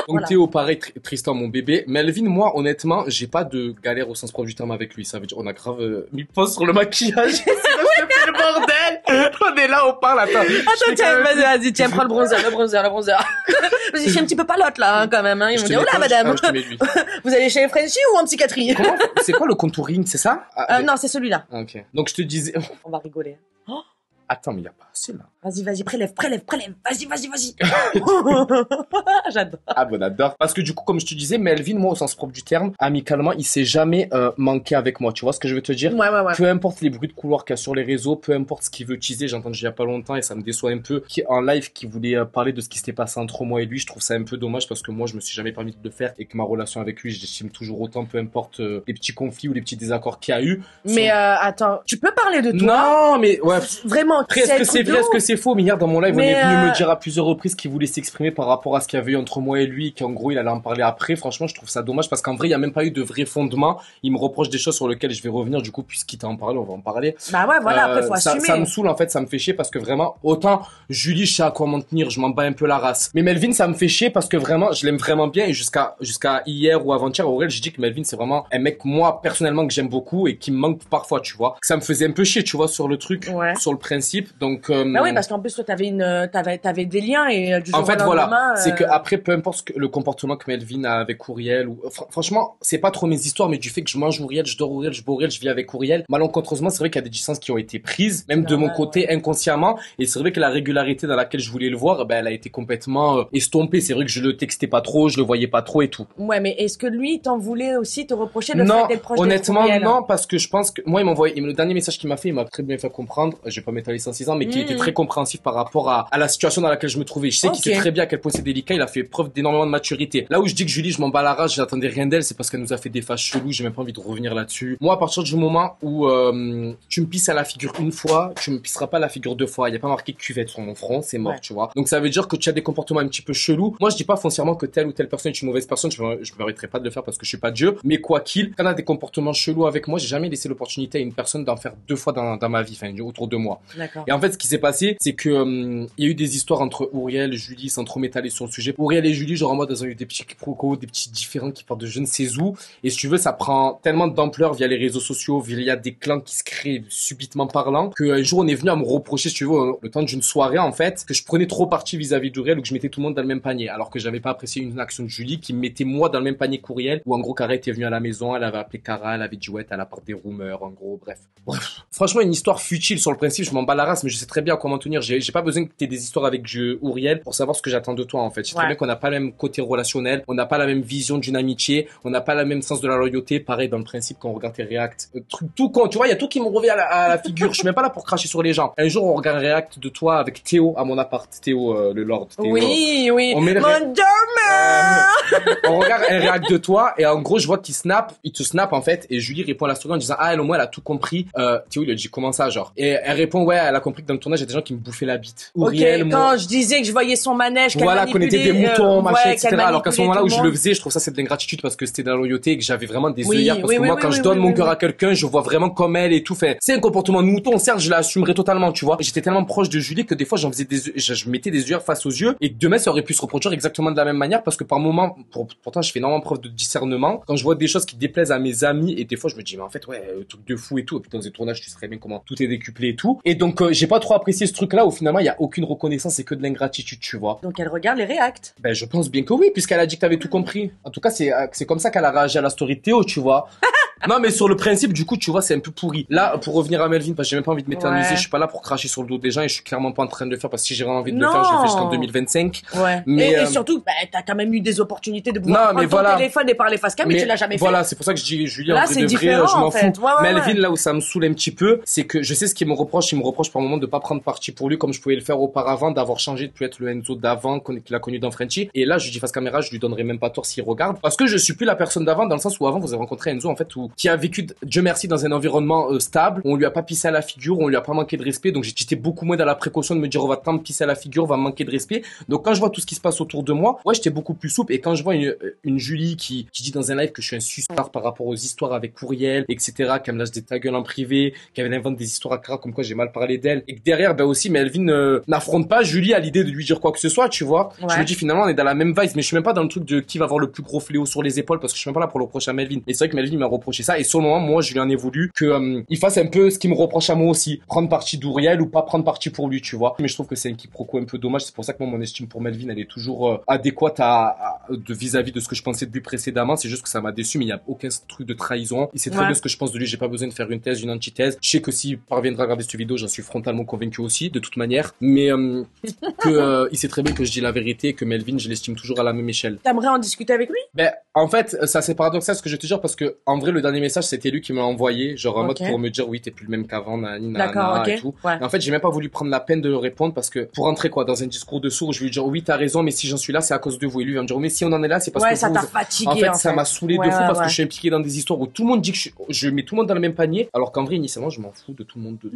Speaker 2: Donc, Théo, pareil, Tristan, mon bébé. Melvin, moi, honnêtement, j'ai pas de galère au sens propre du terme avec lui. Ça veut dire, on a grave mis pause sur le maquillage. Sinon, je te fais le bordel. On est là, on parle, attends,
Speaker 1: tiens, vas-y, tiens, prends le bronzer. Vas-y, je suis un petit peu palote, là, hein, quand même, hein. Ils vont dire, oh là, madame. Vous allez chez Frenchy ou en psychiatrie?
Speaker 2: C'est quoi le contouring, c'est ça?
Speaker 1: Non, c'est celui-là.
Speaker 2: Ok. Donc, je te disais.
Speaker 1: On va rigoler. Oh.
Speaker 2: Attends, mais il y a pas assez, là.
Speaker 1: Vas-y, prélève. Vas-y. J'adore.
Speaker 2: Ah bon, j'adore. Parce que du coup, comme je te disais, Melvin, moi, au sens propre du terme, amicalement, il s'est jamais manqué avec moi. Tu vois ce que je veux te dire?
Speaker 1: Ouais.
Speaker 2: Peu importe les bruits de couloir qu'il y a sur les réseaux, peu importe ce qu'il veut teaser, j'ai entendu il y a pas longtemps et ça me déçoit un peu, qui en live, qui voulait parler de ce qui s'était passé entre moi et lui. Je trouve ça un peu dommage parce que moi, je me suis jamais permis de le faire et que ma relation avec lui, j'estime toujours autant, peu importe les petits conflits ou les petits désaccords qu'il y a eu.
Speaker 1: Mais attends, tu peux parler de toi?
Speaker 2: Non, mais ouais.
Speaker 1: Vraiment.
Speaker 2: Est-ce que c'est vrai, est-ce que c'est faux? Mais hier, dans mon live, on est venu me dire à plusieurs reprises qu'il voulait s'exprimer par rapport à ce qu'il y avait eu entre moi et lui, et qu'en gros, il allait en parler après. Franchement, je trouve ça dommage parce qu'en vrai, il y a même pas eu de vrai fondement. Il me reproche des choses sur lesquelles je vais revenir. Du coup, puisqu'il t'a en parlé, on va en parler.
Speaker 1: Bah ouais, voilà, après, faut assumer.
Speaker 2: Ça me saoule, en fait, ça me fait chier parce que vraiment, autant Julie, je sais à quoi m'en tenir, je m'en bats un peu la race. Mais Melvin, ça me fait chier parce que vraiment, je l'aime vraiment bien et jusqu'à hier ou avant-hier, Aurel, j'ai dit que Melvin, c'est vraiment un mec, moi, personnellement, que j'aime beaucoup et qui me manque parfois, tu vois. Ça me faisait un peu chier, tu vois, sur le truc, sur le principe. Donc,
Speaker 1: bah oui, parce qu'en plus, toi, t'avais des liens et du jour
Speaker 2: en fait,
Speaker 1: au lendemain,
Speaker 2: voilà. C'est que après, peu importe le comportement que Melvin a avec Auriel ou, franchement, c'est pas trop mes histoires, mais du fait que je mange Auriel, je dors Auriel, je bois Auriel, je vis avec Auriel. Malencontreusement, c'est vrai qu'il y a des distances qui ont été prises, même de mon côté, inconsciemment. Et c'est vrai que la régularité dans laquelle je voulais le voir, ben, elle a été complètement estompée. C'est vrai que je le textais pas trop, je le voyais pas trop et tout.
Speaker 1: Ouais, mais est-ce que lui, t'en voulait aussi te reprocher de fait d'être proche
Speaker 2: honnêtement, non, parce que je pense que, moi, le dernier message qu'il m'a fait, il m'a très bien fait comprendre, je vais pas m'étaler 106 ans, mais qui était très compréhensif par rapport à la situation dans laquelle je me trouvais. Je sais qu'il sait très bien à quel point c'est délicat, il a fait preuve d'énormément de maturité. Là où je dis que Julie, je m'en bats la rage, j'attendais rien d'elle, c'est parce qu'elle nous a fait des phases cheloues, j'ai même pas envie de revenir là-dessus. Moi, à partir du moment où tu me pisses à la figure une fois, tu me pisseras pas à la figure deux fois. Il y a pas marqué cuvette sur mon front, c'est mort, tu vois. Donc ça veut dire que tu as des comportements un petit peu chelous. Moi, je dis pas foncièrement que telle ou telle personne est une mauvaise personne, je me permettrai pas de le faire parce que je suis pas Dieu, mais quoi qu'il, quand on a des comportements chelous avec moi, j'ai jamais laissé l'opportunité à une personne d'en faire deux fois dans ma vie, enfin autour de moi. Et en fait, ce qui s'est passé, c'est que il y a eu des histoires entre Auriel et Julie, sans trop m'étaler sur le sujet. Auriel et Julie, genre en mode, elles ont eu des petits quiproquos, des petits différends qui partent de je ne sais où. Et si tu veux, ça prend tellement d'ampleur via les réseaux sociaux, via des clans qui se créent subitement parlant, qu'un jour on est venu à me reprocher, si tu veux, le temps d'une soirée en fait, que je prenais trop parti vis-à-vis d'Auriel ou que je mettais tout le monde dans le même panier, alors que j'avais pas apprécié une action de Julie qui me mettait moi dans le même panier qu'Auriel, où en gros Cara était venue à la maison, elle avait appelé Cara, elle avait dit ouais, elle apporté des rumeurs, en gros, bref. Franchement, une histoire futile sur le principe, je m'en bats la race, mais je sais très bien comment tenir. J'ai pas besoin que t'aies des histoires avec Auriel pour savoir ce que j'attends de toi en fait. Je sais très bien qu'on n'a pas le même côté relationnel, on n'a pas la même vision d'une amitié, on n'a pas le même sens de la loyauté. Pareil dans le principe quand on regarde tes reacts, tout con, tu vois, il y a tout qui me revient à la figure. Je suis même pas là pour cracher sur les gens. Un jour on regarde un react de toi avec Théo à mon appart, Théo le Lord. Théo,
Speaker 1: oui.
Speaker 2: On met
Speaker 1: mon
Speaker 2: on regarde un react de toi et en gros je vois il te snap en fait et Julie répond à la story en disant elle au moins elle a tout compris. Théo il a dit comment ça genre, et elle répond ouais elle a compris que dans le tournage il y a des gens qui me bouffaient la bite. Auriel,
Speaker 1: quand je disais que je voyais son manège,
Speaker 2: voilà, qu'on était des moutons, machin, etc. Alors qu'à ce moment-là où je le faisais, je trouve ça c'est de l'ingratitude parce que c'était de la loyauté et que j'avais vraiment des œillères parce que moi quand je donne mon cœur à quelqu'un, je vois vraiment comme elle et tout fait. C'est un comportement de mouton, certes, je l'assumerai totalement, tu vois. J'étais tellement proche de Julie que des fois je mettais des œillères face aux yeux et que demain ça aurait pu se reproduire exactement de la même manière parce que par moment, pourtant je fais énormément preuve de discernement. Quand je vois des choses qui déplaisent à mes amis et des fois je me dis mais en fait ouais, truc de fou et tout. Et puis dans les tournages tu sais bien comment tout est décuplé et tout. Et donc j'ai pas trop apprécié ce truc-là où finalement il y a aucune reconnaissance, c'est que de l'ingratitude, tu vois.
Speaker 1: Donc elle regarde les reacts.
Speaker 2: Ben je pense bien que oui, puisqu'elle a dit que t'avais tout compris. En tout cas, c'est comme ça qu'elle a réagi à la story de Théo, tu vois. Non, mais sur le principe, du coup, tu vois, c'est un peu pourri. Là, pour revenir à Melvin, parce que j'ai même pas envie de m'éterniser, je suis pas là pour cracher sur le dos des gens et je suis clairement pas en train de le faire parce que si j'ai vraiment envie de le faire, je le fais jusqu'en 2025.
Speaker 1: Ouais.
Speaker 2: Mais,
Speaker 1: et surtout, t'as quand même eu des opportunités de pouvoir prendre ton téléphone et parler face cam, mais tu l'as jamais fait.
Speaker 2: Voilà, c'est pour ça que je dis, Julie,
Speaker 1: là,
Speaker 2: en vrai de vrai, je m'en fous. Melvin, là où ça me saoule un petit peu, c'est que je sais ce qu'il me reproche. Il me reproche par moment de pas prendre parti pour lui comme je pouvais le faire auparavant, d'avoir changé de plus être le Enzo d'avant qu'il a connu dans Frenchy. Et là, je dis face caméra, je lui donnerai même pas tort s'il regarde. Parce que je suis plus la personne d'avant, dans le sens où avant, vous avez rencontré Enzo, en fait, qui a vécu, Dieu merci, dans un environnement stable. On lui a pas pissé à la figure, on lui a pas manqué de respect. Donc j'étais beaucoup moins dans la précaution de me dire, on va tant me pisser à la figure, on va me manquer de respect. Donc quand je vois tout ce qui se passe autour de moi, ouais, j'étais beaucoup plus souple. Et quand je vois une Julie qui dit dans un live que je suis un suspect par rapport aux histoires avec Courriel, etc., qu'elle me lâche des ta gueule en privé, qu'elle invente des histoires à Cara comme quoi j'ai mal parlé d'elle, et que derrière, ben aussi, Melvin n'affronte pas Julie à l'idée de lui dire quoi que ce soit, tu vois. Ouais. Je me dis finalement, on est dans la même vibe, mais je suis même pas dans le truc de qui va avoir le plus gros fléau sur les épaules parce que je suis même pas là pour le reprocher à Melvin. Et c'est vrai que Melvin m'a reproché ça, et sur le moment, moi, je lui en ai voulu que il fasse un peu ce qu'il me reproche à moi aussi, prendre parti d'Ouriel ou pas prendre parti pour lui, tu vois. Mais je trouve que c'est un quiproquo un peu dommage, c'est pour ça que moi, mon estime pour Melvin, elle est toujours adéquate vis-à-vis de ce que je pensais de lui précédemment. C'est juste que ça m'a déçu, mais il y a aucun truc de trahison. Il sait très bien ce que je pense de lui, j'ai pas besoin de faire une thèse, une antithèse. Je sais que s'il parviendra à regarder cette vidéo, j'en suis frontalement convaincu aussi, de toute manière. Mais il sait très bien que je dis la vérité et que Melvin, je l'estime toujours à la même échelle.
Speaker 1: T'aimerais en discuter avec lui?
Speaker 2: Ben, en fait, ça c'est paradoxal ce que je vais te dire parce que en vrai, le dernier message, c'était lui qui m'a envoyé, genre en mode pour me dire oui, t'es plus le même qu'avant, et tout. Ouais. Et en fait, j'ai même pas voulu prendre la peine de le répondre parce que pour rentrer quoi dans un discours de sourd, je vais lui dire oui, t'as raison, mais si j'en suis là, c'est à cause de vous. Et lui il va me dire mais si on en est là, c'est parce que
Speaker 1: ça t'a fatigué.
Speaker 2: En fait, ça m'a saoulé de fou parce que je suis impliqué dans des histoires où tout le monde dit que je mets tout le monde dans le même panier, alors qu'en vrai, initialement, je m'en fous de tout le monde, de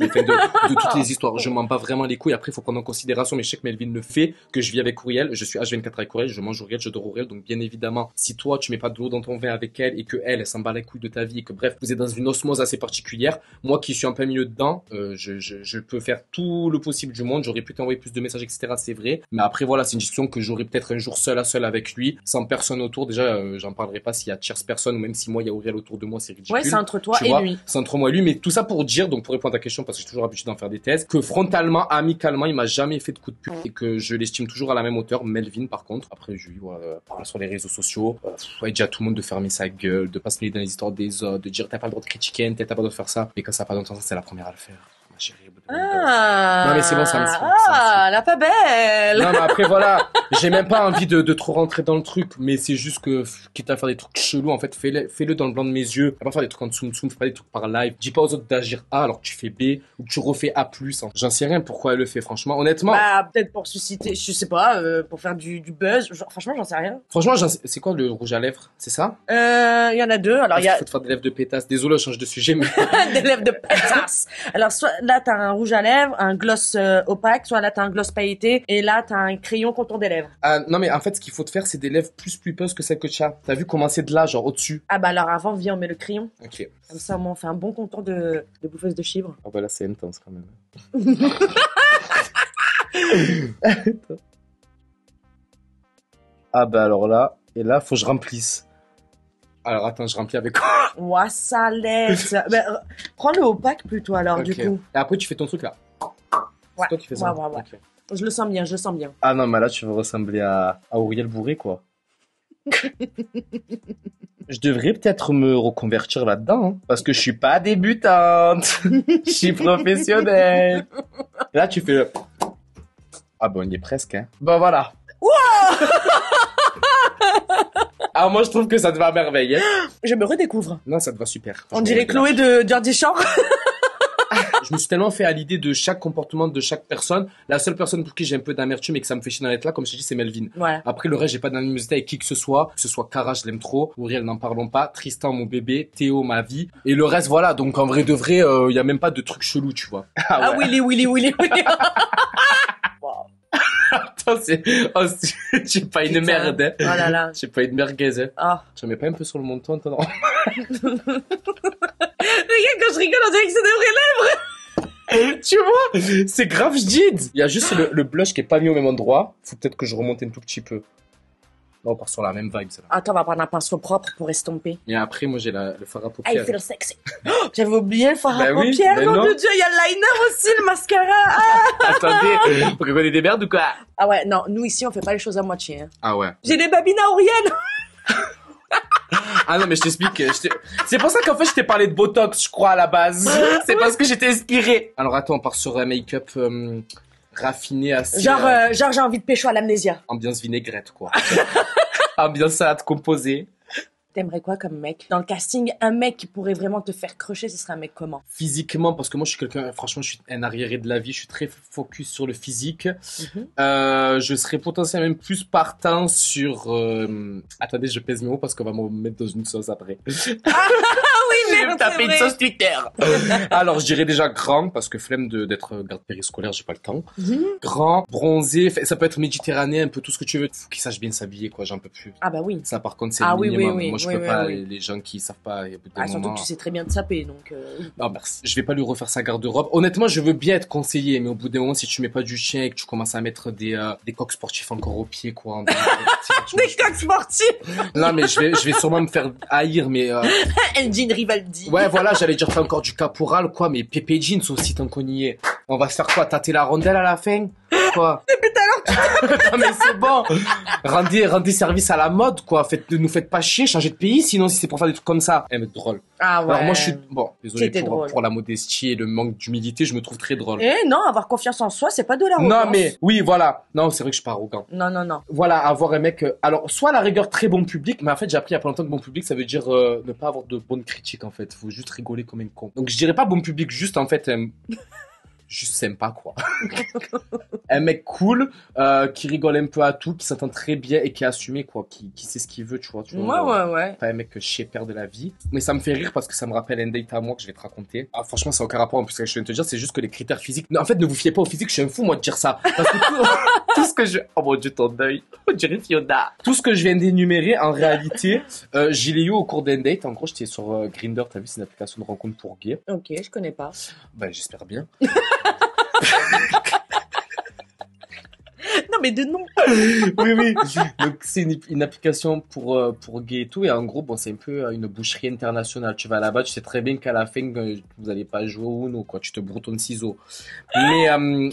Speaker 2: toutes les histoires. Je m'en bats vraiment les couilles. Après, il faut prendre en considération, mais je sais que Melvin le fait, que je vis avec Courriel, je suis H24 avec Courriel, je mange Courriel, je dors Courriel, donc bien évidemment, si toi, tu mets pas de l'eau dans ton vin avec elle et que elle s'en bat les couilles de ta vie et que bref, vous êtes dans une osmose assez particulière, moi qui suis en plein milieu dedans, je peux faire tout le possible du monde, j'aurais pu t'envoyer plus de messages, etc., c'est vrai, mais après voilà, c'est une discussion que j'aurais peut-être un jour seul à seul avec lui, sans personne autour, déjà, j'en parlerai pas s'il y a tierce personne, ou même si moi, il y a Auriel autour de moi, c'est ridicule.
Speaker 1: Ouais, c'est entre toi et lui.
Speaker 2: C'est entre moi et lui, mais tout ça pour dire, donc pour répondre à ta question, parce que j'ai toujours l'habitude d'en faire des thèses, que frontalement, amicalement, il m'a jamais fait de coup de pute et que je l'estime toujours à la même hauteur. Melvin, par contre, après, je lui parle sur les réseaux sociaux, ouais, déjà tout le monde de fermer sa gueule, de pas se mêler dans les histoires des autres, de dire t'as pas le droit de critiquer un tel, t'as pas le droit de faire ça, et quand ça n'a pas d'intention, c'est la première à le faire. Non mais c'est bon, ça me saoule.
Speaker 1: La pas belle.
Speaker 2: Non mais après voilà, j'ai même pas envie de trop rentrer dans le truc, mais c'est juste que quitte à faire des trucs chelous, en fait, fais-le dans le blanc de mes yeux. Pas faire des trucs en tsum tsum, fais pas des trucs par live. Dis pas aux autres d'agir A alors que tu fais B ou que tu refais A+. J'en sais rien pourquoi elle le fait, franchement. Honnêtement.
Speaker 1: Bah peut-être pour susciter, je sais pas, pour faire du buzz. Franchement, j'en sais rien.
Speaker 2: Franchement, c'est quoi le rouge à lèvres, c'est ça?
Speaker 1: Il y en a deux. Alors il y a.
Speaker 2: Faut te faire des lèvres de pétasse. Désolé, je change de sujet, mais.
Speaker 1: Des lèvres de pétasse. Alors soit là t'as un rouge à lèvres, un gloss opaque, soit là t'as un gloss pailleté, et là t'as un crayon contour des lèvres.
Speaker 2: Non mais en fait ce qu'il faut te faire c'est des lèvres plus pulpeuses que celles que tu as. T'as vu comment c'est de là, genre au-dessus.
Speaker 1: Ah bah alors avant viens on met le crayon.
Speaker 2: Ok.
Speaker 1: Comme ça on fait un bon contour de bouffeuse de chibre.
Speaker 2: Ah bah là c'est intense quand même. Ah bah alors là, et là faut que je remplisse. Alors attends, je remplis avec quoi?
Speaker 1: Ouah, ça laisse. Ben, prends le opaque plutôt alors, du coup.
Speaker 2: Et après tu fais ton truc là.
Speaker 1: Ouais.
Speaker 2: C'est toi qui fais ça.
Speaker 1: Ouais. Okay. Je le sens bien, je le sens bien.
Speaker 2: Ah non, mais là tu veux ressembler à Auriel Bourré quoi. Je devrais peut-être me reconvertir là-dedans, hein, parce que je suis pas débutante. Je suis professionnelle. Là tu fais le... Ah bon, on y est presque, hein. Bon voilà.
Speaker 1: Wow.
Speaker 2: Ah moi je trouve que ça te va à merveille, hein.
Speaker 1: Je me redécouvre.
Speaker 2: Non, ça te va super.
Speaker 1: On dirait Chloé de Dirty Shore.
Speaker 2: Je me suis tellement fait à l'idée de chaque comportement de chaque personne. La seule personne pour qui j'ai un peu d'amertume et que ça me fait chier d'être là, comme je t'ai dit, c'est Melvin.
Speaker 1: Ouais.
Speaker 2: Après, le reste, j'ai pas d'animosité avec qui que ce soit. Cara, je l'aime trop. Auriel, n'en parlons pas. Tristan, mon bébé. Théo, ma vie. Et le reste, voilà. Donc, en vrai de vrai, y a même pas de truc chelou, tu vois.
Speaker 1: Ah ouais. Willy. Wow.
Speaker 2: Attends, j'ai pas une merde, hein.
Speaker 1: Oh là là.
Speaker 2: J'ai pas une merguez, hein.
Speaker 1: Ah.
Speaker 2: Tu mets pas un peu sur le montant, toi, non?
Speaker 1: Regarde, quand je rigole, on dirait que c'est des vraies lèvres.
Speaker 2: Tu vois, c'est grave, je dis. Il y a juste le blush qui est pas mis au même endroit. Faut peut-être que je remonte un tout petit peu. Là, on part sur la même vibe, ça.
Speaker 1: Attends, on va prendre un pinceau propre pour estomper.
Speaker 2: Et après, moi, j'ai le fard à paupières.
Speaker 1: I feel sexy. J'avais oublié le fard à paupières,
Speaker 2: oui,
Speaker 1: mon Dieu, il y a le liner aussi, le mascara. Ah.
Speaker 2: Attendez, faut qu'on ait des merdes ou quoi?
Speaker 1: Ah ouais, non, nous ici, on fait pas les choses à moitié, hein.
Speaker 2: Ah ouais.
Speaker 1: J'ai des babines à Auriel.
Speaker 2: Ah non, mais je t'explique. C'est pour ça qu'en fait, je t'ai parlé de Botox, je crois, à la base. C'est parce que j'étais inspiré. Alors attends, on part sur un make-up raffiné assez...
Speaker 1: Genre j'ai envie de pécho à l'amnésia.
Speaker 2: Ambiance vinaigrette, quoi. Ambiance salade composée.
Speaker 1: T'aimerais quoi comme mec? Dans le casting, un mec qui pourrait vraiment te faire crocher, ce serait un mec comment?
Speaker 2: Physiquement, parce que moi, je suis quelqu'un... Franchement, je suis un arriéré de la vie. Je suis très focus sur le physique. Je serais potentiellement même plus partant sur... Attendez, je pèse mes mots parce qu'on va me mettre dans une sauce après.
Speaker 1: Oui,
Speaker 2: Je vais me taper une sauce Twitter. Alors, je dirais déjà grand, parce que flemme d'être garde périscolaire, j'ai pas le temps. Grand, bronzé, ça peut être méditerranéen, un peu tout ce que tu veux. Faut qu'il sache bien s'habiller, quoi, j'en peux plus.
Speaker 1: Ah bah oui.
Speaker 2: Ça, par contre, c'est
Speaker 1: Ah
Speaker 2: le
Speaker 1: oui,
Speaker 2: minimum.
Speaker 1: oui, oui.
Speaker 2: Moi, je peux pas, les gens qui savent pas, il y a bout d'un moment.
Speaker 1: Surtout que tu sais très bien te saper, donc...
Speaker 2: Non, merci. Je vais pas lui refaire sa garde-robe. Honnêtement, je veux bien être conseillé, mais au bout d'un moment, si tu mets pas du chien et que tu commences à mettre des coques sportifs encore au pied, quoi.
Speaker 1: Des coques sportifs.
Speaker 2: Non, mais je vais sûrement me faire haïr, mais...
Speaker 1: Engine Rivaldi.
Speaker 2: Ouais, voilà, j'allais dire t'as encore du caporal, quoi, mais Pépé Jeans aussi, tant qu'on y est. On va se faire quoi, tâter la rondelle à la fin? Quoi?
Speaker 1: Depuis tout à l'heure,
Speaker 2: Non, mais c'est bon. Rendez service à la mode, quoi. Ne nous faites pas chier, changez de pays, sinon si c'est pour faire des trucs comme ça. Mais drôle.
Speaker 1: Ah ouais.
Speaker 2: Alors moi, je suis, bon, désolé
Speaker 1: Drôle.
Speaker 2: pour la modestie et le manque d'humilité, je me trouve très drôle.
Speaker 1: Eh non, avoir confiance en soi, c'est pas de l'arrogance.
Speaker 2: Non, mais, oui, voilà. Non, c'est vrai que je suis pas arrogant.
Speaker 1: Non.
Speaker 2: Voilà, avoir un mec, alors, soit la rigueur très bon public, mais en fait, j'ai appris il y a pas longtemps que bon public, ça veut dire, ne pas avoir de bonnes critiques, en fait. Faut juste rigoler comme un con. Donc, je dirais pas bon public, juste, en fait, juste sympa, quoi. Un mec cool, qui rigole un peu à tout, qui s'entend très bien et qui est assumé, quoi, qui sait ce qu'il veut, tu vois.
Speaker 1: Ouais.
Speaker 2: Pas un mec que je sais perdre de la vie. Mais ça me fait rire parce que ça me rappelle un date à moi que je vais te raconter. Ah, franchement, ça n'a aucun rapport en plus avec ce que je viens de te dire, c'est juste que les critères physiques, en fait, ne vous fiez pas au physique, je suis un fou, moi, de dire ça. Parce que tout ce que oh mon Dieu, ton deuil. On dirait Fiona. Tout ce que je viens d'énumérer, en réalité, je l'ai eu au cours d'un date. En gros, j'étais sur Grindr, t'as vu, c'est une application de rencontre pour gays.
Speaker 1: Ok, je connais pas.
Speaker 2: Ben, j'espère bien.
Speaker 1: Non, mais de nom.
Speaker 2: Oui. Donc, c'est une application pour gays et tout. Et en gros, bon, c'est un peu une boucherie internationale. Tu vas là-bas, tu sais très bien qu'à la fin, vous allez pas jouer au Uno, quoi. Tu te broutonnes ciseaux. Mais,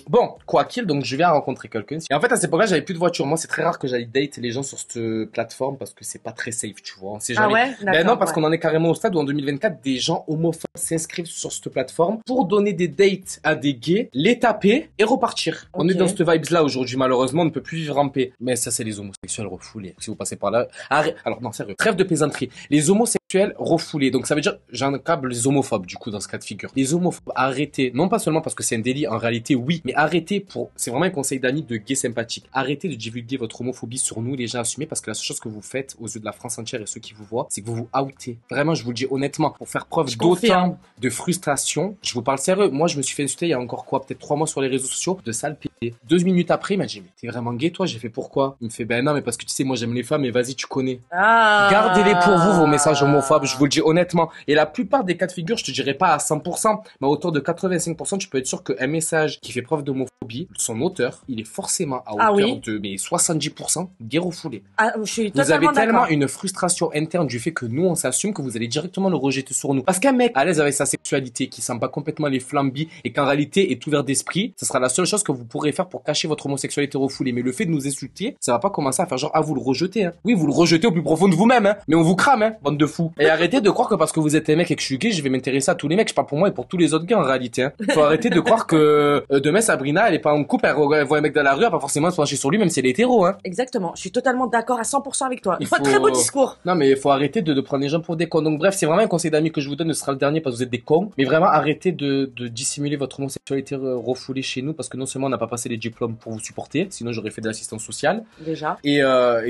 Speaker 2: bon, quoi qu'il, donc, je viens rencontrer quelqu'un. Et en fait, à cette époque-là, j'avais plus de voiture. Moi, c'est très rare que j'aille date les gens sur cette plateforme parce que c'est pas très safe, tu vois. On sait jamais.
Speaker 1: Ah ouais?
Speaker 2: Ben non, parce qu'on en est carrément au stade où en 2024, des gens homophobes s'inscrivent sur cette plateforme pour donner des dates à des gays, les taper et repartir. On est dans cette vibes-là aujourd'hui, malheureusement, on ne peut plus vivre en paix. Mais ça, c'est les homosexuels refoulés. Si vous passez par là, alors non, sérieux, trêve de plaisanterie. Les homosexuels refoulés. Donc ça veut dire, j'encable les homophobes, du coup, dans ce cas de figure. Les homophobes, arrêtez. Non pas seulement parce que c'est un délit, en réalité, oui, mais arrêtez c'est vraiment un conseil d'amis de gays sympathiques. Arrêtez de divulguer votre homophobie sur nous, les gens assumés, parce que la seule chose que vous faites aux yeux de la France entière et ceux qui vous voient, c'est que vous vous outez. Vraiment, je vous le dis honnêtement, pour faire preuve d'autant de frustration, je vous parle sérieux. Moi, je me suis fait insulter il y a encore quoi, peut-être 3 mois sur les réseaux sociaux, de sale pété. 2 minutes après, il m'a dit, mais t'es vraiment gay, toi? J'ai fait pourquoi? Il me fait, ben non, mais parce que tu sais, moi, j'aime les femmes, et vas-y, tu connais. Gardez-les pour vous, vos messages homophobes, je vous le dis honnêtement. Et la plupart des cas de figure, je te dirais pas à 100%, mais à hauteur de 85%, tu peux être sûr qu'un message qui fait preuve d'homophobie, son auteur, il est forcément à hauteur de, mais 70% gay refoulé.
Speaker 1: Je suis
Speaker 2: vous avez
Speaker 1: totalement
Speaker 2: tellement
Speaker 1: d'accord.
Speaker 2: une frustration interne du fait que nous, on s'assume que vous allez directement le rejeter sur nous. Parce qu'un mec à l'aise avec sa sexualité, qui sent pas complètement les flambis et qu'en réalité est ouvert d'esprit, ce sera la seule chose que vous pourrez faire pour cacher votre homosexualité refoulée. Mais le fait de nous insulter, ça va pas commencer à faire genre, vous le rejetez, hein. Oui, vous le rejetez au plus profond de vous-même, hein. Mais on vous crame, hein, bande de fous. Et arrêtez de croire que parce que vous êtes un mec et que je suis gay, je vais m'intéresser à tous les mecs. Je parle pour moi et pour tous les autres gays en réalité, hein. Faut arrêter de croire que demain Sabrina, elle est pas en couple, elle voit un mec dans la rue, elle va pas forcément se pencher sur lui, même si elle est hétéro, hein.
Speaker 1: Exactement. Je suis totalement d'accord à 100% avec toi.
Speaker 2: Il faut...
Speaker 1: Très beau discours.
Speaker 2: Non, mais il faut arrêter de prendre les gens pour des cons. Donc bref, c'est vraiment un conseil d'amis que je vous donne, ce sera le dernier parce que vous êtes des cons. Mais vraiment, arrêtez de dissimuler votre homosexualité refoulée chez nous parce que non seulement on n'a pas passé les diplômes pour vous supporter, sinon j'aurais fait de l'assistance sociale.
Speaker 1: Déjà.
Speaker 2: Et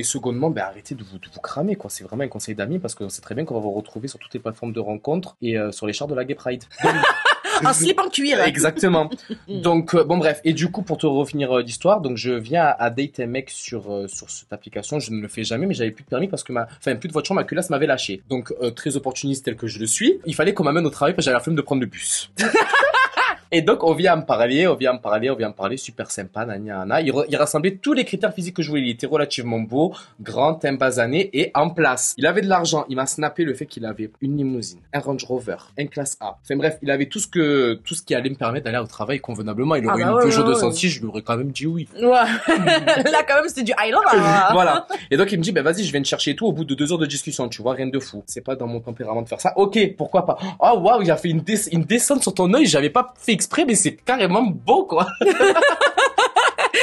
Speaker 2: secondement, arrêtez de vous cramer, quoi. C'est vraiment un conseil d'amis parce qu'on sait très bien qu'on va vous retrouver sur toutes les plateformes de rencontres et sur les chars de la Gay Pride. Donc,
Speaker 1: un slip en cuir.
Speaker 2: Exactement. Donc bon bref, et du coup pour te refinir l'histoire, donc je viens à date un mec sur cette application, je ne le fais jamais mais j'avais plus de permis parce que plus de voiture, ma culasse m'avait lâché. Donc très opportuniste tel que je le suis, il fallait qu'on m'amène au travail parce que j'avais la flemme de prendre le bus. Et donc, on vient me parler, super sympa, nana. Il rassemblait tous les critères physiques que je voulais. Il était relativement beau, grand, un basané et en place. Il avait de l'argent. Il m'a snappé le fait qu'il avait une limousine, un Range Rover, un classe A. Enfin bref, il avait tout ce qui allait me permettre d'aller au travail convenablement. Il aurait une Peugeot 206, je lui aurais quand même dit oui.
Speaker 1: Ouais. Là, quand même, c'était du high love.
Speaker 2: Voilà. Et donc, il me dit, vas-y, je viens te chercher et tout au bout de 2 heures de discussion. Tu vois, rien de fou. C'est pas dans mon tempérament de faire ça. Ok, pourquoi pas. Oh, waouh, il a fait une descente sur ton œil. J'avais pas fait exprès, mais c'est carrément beau, quoi.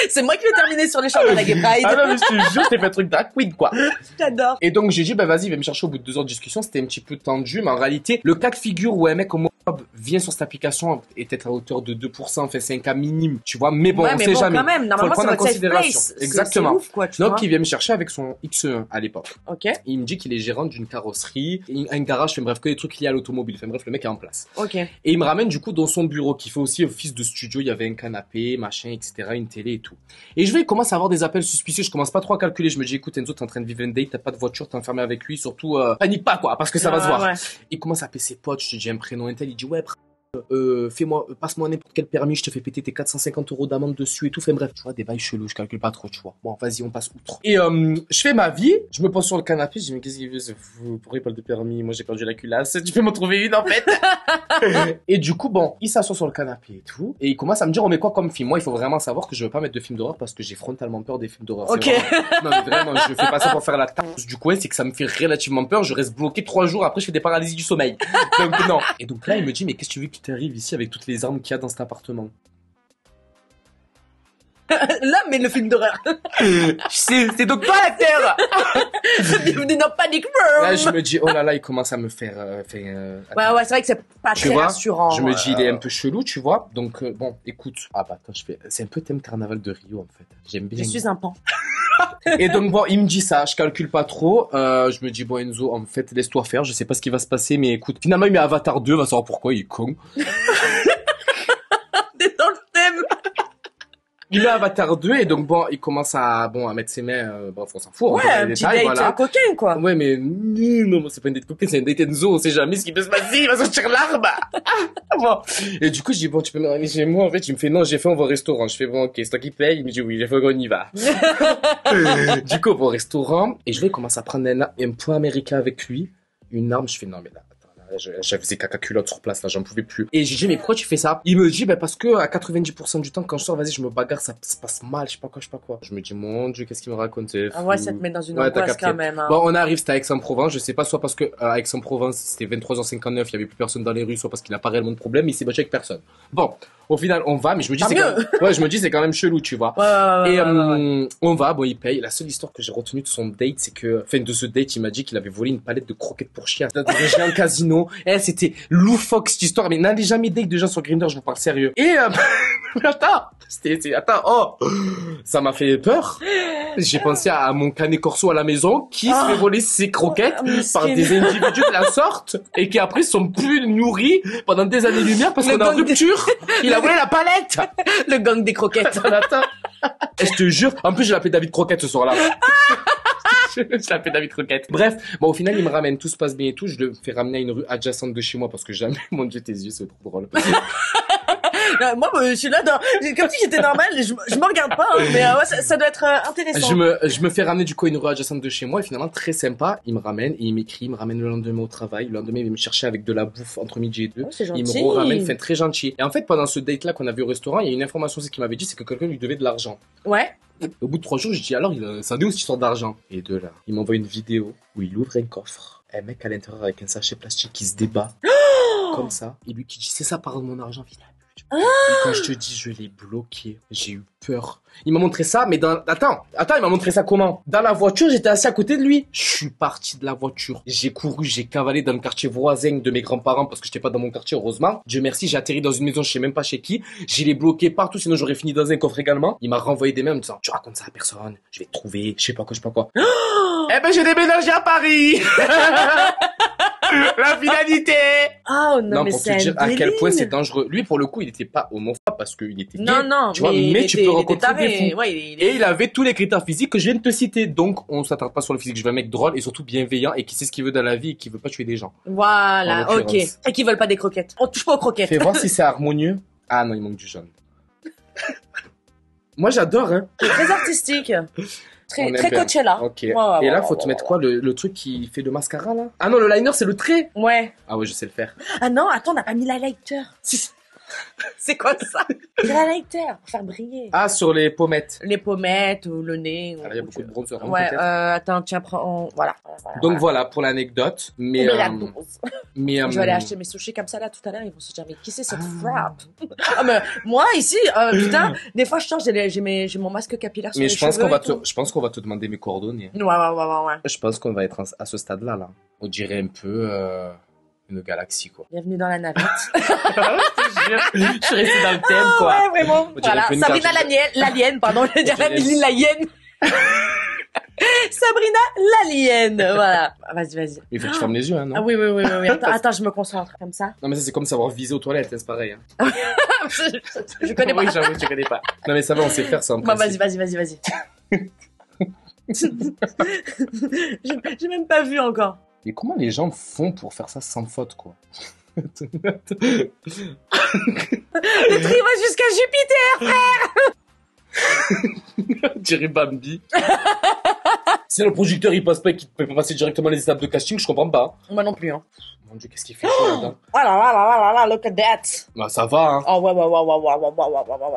Speaker 1: C'est moi qui vais terminer sur les chants de la Gay Pride.
Speaker 2: Ah non, mais je te jure, t'es fait un truc drag queen, quoi.
Speaker 1: J'adore.
Speaker 2: Et donc, j'ai dit, vas-y, viens me chercher au bout de 2 heures de discussion. C'était un petit peu tendu, mais en réalité, le cas de figure où un mec homophobe vient sur cette application est peut-être à hauteur de 2%. Enfin, c'est un cas minime, tu vois. Mais bon, on sait jamais.
Speaker 1: Quand même, normalement,
Speaker 2: faut le prendre en considération. Exactement.
Speaker 1: C'est ouf, quoi, tu
Speaker 2: donc,
Speaker 1: vois.
Speaker 2: il vient me chercher avec son XE1 à l'époque.
Speaker 1: Ok.
Speaker 2: Il me dit qu'il est gérant d'une carrosserie, un garage, enfin bref, que des trucs liés à l'automobile. Enfin bref, le mec est en place.
Speaker 1: Ok.
Speaker 2: Et il me ramène du coup dans son bureau qui fait aussi office de studio. Il y avait un canapé, machin, etc., une télé et tout. Et je commence à avoir des appels suspicieux. Je commence pas trop à calculer. Je me dis, écoute, Enzo, t'es en train de vivre un date, t'as pas de voiture, t'es enfermé avec lui. Surtout, panique pas, quoi, parce que ça va se voir.
Speaker 1: Ouais.
Speaker 2: Il commence à appeler ses potes. Je te dis un prénom intel. Il dit, ouais, passe-moi n'importe quel permis, je te fais péter tes 450 € d'amende dessus et tout. Enfin bref, tu vois, des bails chelous, je calcule pas trop, tu vois. Bon, vas-y, on passe outre. Et je fais ma vie, je me pose sur le canapé, je dis, mais qu'est-ce qu'il veut, ce fou? Pourquoi il parle de permis? Moi, j'ai perdu la culasse, tu peux m'en trouver une, en fait. Et du coup, bon, il s'assoit sur le canapé et tout, et il commence à me dire, on met quoi comme film? Moi, il faut vraiment savoir que je veux pas mettre de films d'horreur parce que j'ai frontalement peur des films d'horreur.
Speaker 1: Ok.
Speaker 2: Non, mais vraiment, je fais pas ça pour faire la taxe du coin, c'est que ça me fait relativement peur, je reste bloqué 3 jours, après je fais des paralysies du sommeil. Donc non. Et donc là, il me dit, mais qu'est-ce que tu veux qui t'arrive ici avec toutes les armes qu'il y a dans cet appartement?
Speaker 1: Là, mais le film d'horreur.
Speaker 2: C'est donc toi l'acteur.
Speaker 1: Bienvenue dans Panic Room.
Speaker 2: Là, je me dis, oh là là, il commence à me faire...
Speaker 1: Ouais, c'est vrai que c'est pas
Speaker 2: tu
Speaker 1: très
Speaker 2: vois,
Speaker 1: rassurant.
Speaker 2: Je me dis, il est un peu chelou, tu vois. Donc, bon, écoute. Ah bah, attends, c'est un peu thème carnaval de Rio, en fait. J'aime bien.
Speaker 1: Je suis un pan.
Speaker 2: Et donc, bon, il me dit ça, je calcule pas trop. Je me dis, bon, Enzo, en fait, laisse-toi faire. Je sais pas ce qui va se passer, mais écoute. Finalement, il met Avatar 2, va savoir pourquoi, il est con.
Speaker 1: T'es dans le thème.
Speaker 2: Il met Avatar 2 et donc bon, il commence à mettre ses mains, bref, on s'en fout.
Speaker 1: Ouais, un petit date voilà. Coquin, quoi.
Speaker 2: Ouais, mais non, c'est pas une date coquin, c'est une date Enzo, on sait jamais ce qui peut se passer, il va sortir l'arme. Bon. Et du coup, je dis, bon, tu peux me ramener chez moi, en fait, il me fait, non, j'ai fait, on va au restaurant. Je fais, bon, ok, c'est toi qui paye. Il me dit, oui, j'ai fait, on y va. Du coup, on va au restaurant, et je vais commencer à prendre un point américain avec lui, une arme, je fais, non, mais là, je faisais caca culotte sur place, là, j'en pouvais plus. Et j'ai dit, mais pourquoi tu fais ça? Il me dit, parce que à 90% du temps, quand je sors, vas-y, je me bagarre, ça se passe mal, je sais pas quoi. Je me dis, mon Dieu, qu'est-ce qu'il me raconte?
Speaker 1: Ah ouais, ça te met dans une angoisse quand même. Hein.
Speaker 2: Bon, on arrive, c'était à Aix-en-Provence, je sais pas, soit parce que à Aix-en-Provence, c'était 23h59, il y avait plus personne dans les rues, soit parce qu'il a pas réellement de problème, il s'est battu avec personne. Bon, au final, on va, mais je me dis, c'est quand même chelou, tu vois.
Speaker 1: Ouais,
Speaker 2: on va, bon, il paye. La seule histoire que j'ai retenue de son date, c'est que, de ce date, il m'a dit qu'il avait volé une palette de croquettes pour chien dans un géant casino. C'était loufoque, cette histoire, mais n'allez jamais date de gens sur Grindr, je vous parle sérieux. Et, attends, ça m'a fait peur. J'ai pensé à mon canet corso à la maison qui se fait voler ses croquettes par des individus de la sorte et qui après sont plus nourris pendant des années-lumière parce qu'on est en rupture. Il a volé la palette.
Speaker 1: Le gang des croquettes.
Speaker 2: Attends. Et je te jure, en plus j'ai appelé David Croquette ce soir-là. Je l'appelle David Croquette. Bref, bon, au final, il me ramène, tout se passe bien et tout. Je le fais ramener à une rue adjacente de chez moi parce que jamais, mon Dieu, tes yeux, c'est trop drôle.
Speaker 1: Moi, je suis là comme si j'étais normale, je me regarde pas, hein, mais ouais, ça doit être intéressant.
Speaker 2: Je me fais ramener du coup à une rue adjacente de chez moi et finalement, très sympa, il me ramène et il m'écrit, il me ramène le lendemain au travail. Le lendemain, il vient me chercher avec de la bouffe entre midi et 2.
Speaker 1: Oh, c'est gentil.
Speaker 2: Il me ramène, fait très gentil. Et en fait, pendant ce date-là qu'on avait au restaurant, il y a une information aussi qu'il m'avait dit, c'est que quelqu'un lui devait de l'argent.
Speaker 1: Ouais.
Speaker 2: Au bout de 3 jours, je dis alors, ça dit où cette histoire d'argent? Et de là, il m'envoie une vidéo où il ouvre un coffre, un mec à l'intérieur avec un sachet plastique qui se débat. Comme ça. Et lui qui dit, c'est ça, par mon argent, vilain. Et quand je te dis, je l'ai bloqué, j'ai eu peur. Il m'a montré ça, mais attends, il m'a montré ça comment? Dans la voiture, j'étais assis à côté de lui. Je suis parti de la voiture. J'ai couru, j'ai cavalé dans le quartier voisin de mes grands-parents parce que j'étais pas dans mon quartier, heureusement. Dieu merci, j'ai atterri dans une maison, je sais même pas chez qui. Je l'ai bloqué partout, sinon j'aurais fini dans un coffre également. Il m'a renvoyé des mails en me disant, tu racontes ça à personne, je vais te trouver, je sais pas quoi. Eh ben, j'ai déménagé à Paris! La finalité!
Speaker 1: Oh non, mais
Speaker 2: pour
Speaker 1: c'est
Speaker 2: te dire à
Speaker 1: délire.
Speaker 2: quel point c'est dangereux. Lui, pour le coup, il était pas homophobe parce qu'il était gay.
Speaker 1: Non,
Speaker 2: tu vois, mais tu peux rencontrer des fous.
Speaker 1: Ouais,
Speaker 2: Et il avait tous les critères physiques que je viens de te citer. Donc, on s'attarde pas sur le physique. Je veux un mec drôle et surtout bienveillant et qui sait ce qu'il veut dans la vie et qui veut pas tuer des gens.
Speaker 1: Voilà, ok. Et qui veulent pas des croquettes. On touche pas aux croquettes.
Speaker 2: Fais voir si c'est harmonieux. Ah non, il manque du jaune. Moi, j'adore, hein.
Speaker 1: C'est très artistique.
Speaker 2: On
Speaker 1: Très
Speaker 2: aime bien.
Speaker 1: Coachella.
Speaker 2: Ok. Et là, faut te mettre quoi, le truc qui fait le mascara, là? Ah non, le liner, c'est le trait.
Speaker 1: Ouais.
Speaker 2: Ah ouais, je sais le faire.
Speaker 1: Ah non, attends, on n'a pas mis l'highlighter. C'est quoi ça? C'est l'highlighter pour faire briller.
Speaker 2: Ah, sur les pommettes.
Speaker 1: Les pommettes ou le nez.
Speaker 2: Ah, il y a beaucoup de bronzer, hein,
Speaker 1: Ouais,
Speaker 2: peut-être.
Speaker 1: attends, tiens, prends. Voilà.
Speaker 2: Donc voilà pour l'anecdote. Mais,
Speaker 1: Mais la dose. Je vais aller acheter mes sushis comme ça là tout à l'heure. Ils vont se dire mais qui c'est cette frappe? Ah mais moi ici, putain, des fois je change, j'ai mon masque capillaire sur
Speaker 2: mais
Speaker 1: les
Speaker 2: je pense
Speaker 1: cheveux
Speaker 2: qu'on va
Speaker 1: et tout.
Speaker 2: je pense qu'on va te demander mes coordonnées.
Speaker 1: Ouais.
Speaker 2: Je pense qu'on va être à ce stade-là, là. On dirait un peu une galaxie, quoi.
Speaker 1: Bienvenue dans la navette.
Speaker 2: Je suis resté dans le thème, quoi.
Speaker 1: Ouais, vraiment.
Speaker 2: On dirait
Speaker 1: Voilà.
Speaker 2: une
Speaker 1: Sabrina
Speaker 2: carte.
Speaker 1: l'alien, pardon, je vais dire la hyène. Sabrina l'alien, voilà. Vas-y.
Speaker 2: Il faut que tu fermes les yeux, hein, non?
Speaker 1: Ah oui. Attends, je me concentre comme ça.
Speaker 2: Non, mais ça, c'est comme savoir viser aux toilettes, hein, c'est pareil. Hein.
Speaker 1: Je connais pas.
Speaker 2: Oui, j'avoue, tu connais pas. Non, mais ça va, on sait faire ça en
Speaker 1: Bah,
Speaker 2: principe.
Speaker 1: vas-y. J'ai même pas vu encore.
Speaker 2: Mais comment les gens font pour faire ça sans faute, quoi?
Speaker 1: Le tri va jusqu'à Jupiter.
Speaker 2: Jerry Bambi. Si le producteur il passe pas et qu'il peut pas passer directement les étapes de casting, je comprends pas.
Speaker 1: Moi non plus, hein.
Speaker 2: Mon Dieu, qu'est-ce qu'il fait ça là-dedans?
Speaker 1: Voilà, look at that.
Speaker 2: Bah ça va, hein.
Speaker 1: Oh ouais.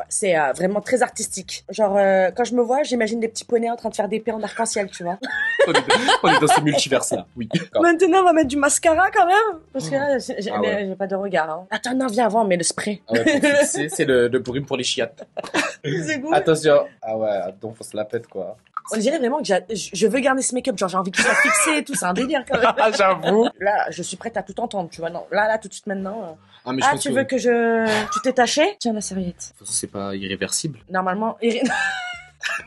Speaker 1: C'est vraiment très artistique. Genre, quand je me vois, j'imagine des petits poneys en train de faire des paix en arc-en-ciel, tu vois.
Speaker 2: On est dans ce multiverse-là, oui.
Speaker 1: Maintenant, on va mettre du mascara quand même. Parce que là,
Speaker 2: Ah ouais.
Speaker 1: j'ai pas de regard. Hein. Attends, non, viens avant, mais le spray.
Speaker 2: Ah ouais, pour fixer, c'est le brume pour les chiottes.
Speaker 1: C'est cool.
Speaker 2: Attention. Ah ouais, donc faut se la pète, quoi.
Speaker 1: On dirait vraiment que je veux garder ce make-up. Genre, j'ai envie qu'il soit fixé et tout. C'est un délire quand même.
Speaker 2: Ah, j'avoue.
Speaker 1: Là, je suis prête à tout entendre, tu vois. Non, là, tout de suite maintenant.
Speaker 2: Ah, mais je pense
Speaker 1: tu veux que tu t'es taché? Tiens, la serviette.
Speaker 2: c'est pas irréversible.
Speaker 1: Normalement,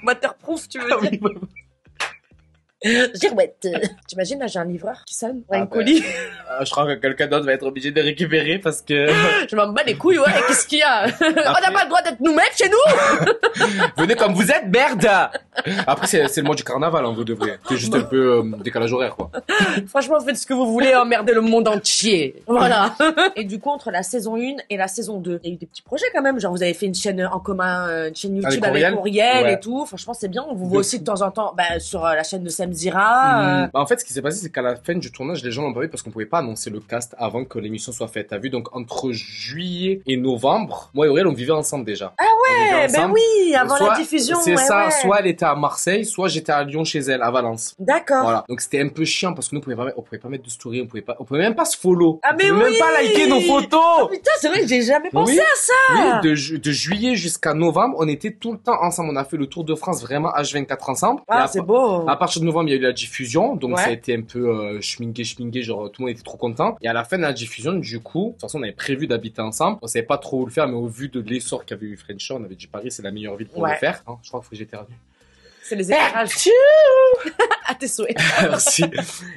Speaker 1: waterproof, tu veux
Speaker 2: Ah
Speaker 1: dire?
Speaker 2: oui,
Speaker 1: Girouette. T'imagines, là, j'ai un livreur qui sonne.
Speaker 2: Ah
Speaker 1: un
Speaker 2: ben.
Speaker 1: colis.
Speaker 2: Je crois que quelqu'un d'autre va être obligé de récupérer parce que...
Speaker 1: Je m'en bats les couilles, ouais. Qu'est-ce qu'il y a? On n'a pas le droit d'être nous-mêmes chez nous?
Speaker 2: Venez comme vous êtes, merde! Après, c'est le mois du carnaval, hein, vous devrez. C'est juste un peu décalage horaire, quoi.
Speaker 1: Franchement, faites ce que vous voulez, emmerder le monde entier. Voilà. Et du coup, entre la saison 1 et la saison 2, il y a eu des petits projets quand même. Genre, vous avez fait une chaîne en commun, une chaîne YouTube avec Auriel
Speaker 2: ouais.
Speaker 1: et tout. Franchement, c'est bien. On vous voit aussi de temps en temps, sur la chaîne de Sam Zira.
Speaker 2: Bah, en fait, ce qui s'est passé, c'est qu'à la fin du tournage, les gens l'ont pas vu parce qu'on pouvait pas annoncer le cast avant que l'émission soit faite. T'as vu? Donc, entre juillet et novembre, moi et Auriel, on vivait ensemble déjà.
Speaker 1: Ah ouais, ben oui, avant la diffusion.
Speaker 2: C'est
Speaker 1: ouais,
Speaker 2: ça,
Speaker 1: ouais.
Speaker 2: soit elle était à Marseille, soit j'étais à Lyon chez elle, à Valence.
Speaker 1: D'accord.
Speaker 2: Voilà. Donc c'était un peu chiant parce que nous, on pouvait pas mettre de story, on pouvait même pas se follow.
Speaker 1: Ah, mais
Speaker 2: on pouvait même pas liker nos photos.
Speaker 1: Putain, c'est vrai que j'ai jamais pensé
Speaker 2: Oui.
Speaker 1: à ça.
Speaker 2: Oui, de juillet jusqu'à novembre, on était tout le temps ensemble. On a fait le tour de France vraiment H24 ensemble.
Speaker 1: Ah, c'est beau.
Speaker 2: À partir de novembre, il y a eu la diffusion, donc
Speaker 1: Ouais.
Speaker 2: ça a été un peu schmingué, genre tout le monde était trop content. Et à la fin de la diffusion, du coup, de toute façon, on avait prévu d'habiter ensemble. On savait pas trop où le faire, mais au vu de l'essor qu'avait eu Frenchy, on avait dit Paris, c'est la meilleure ville pour
Speaker 1: Ouais.
Speaker 2: le faire. Hein, je crois qu'il faut que j'éternue.
Speaker 1: C'est les éclairages. À tes souhaits.
Speaker 2: Merci.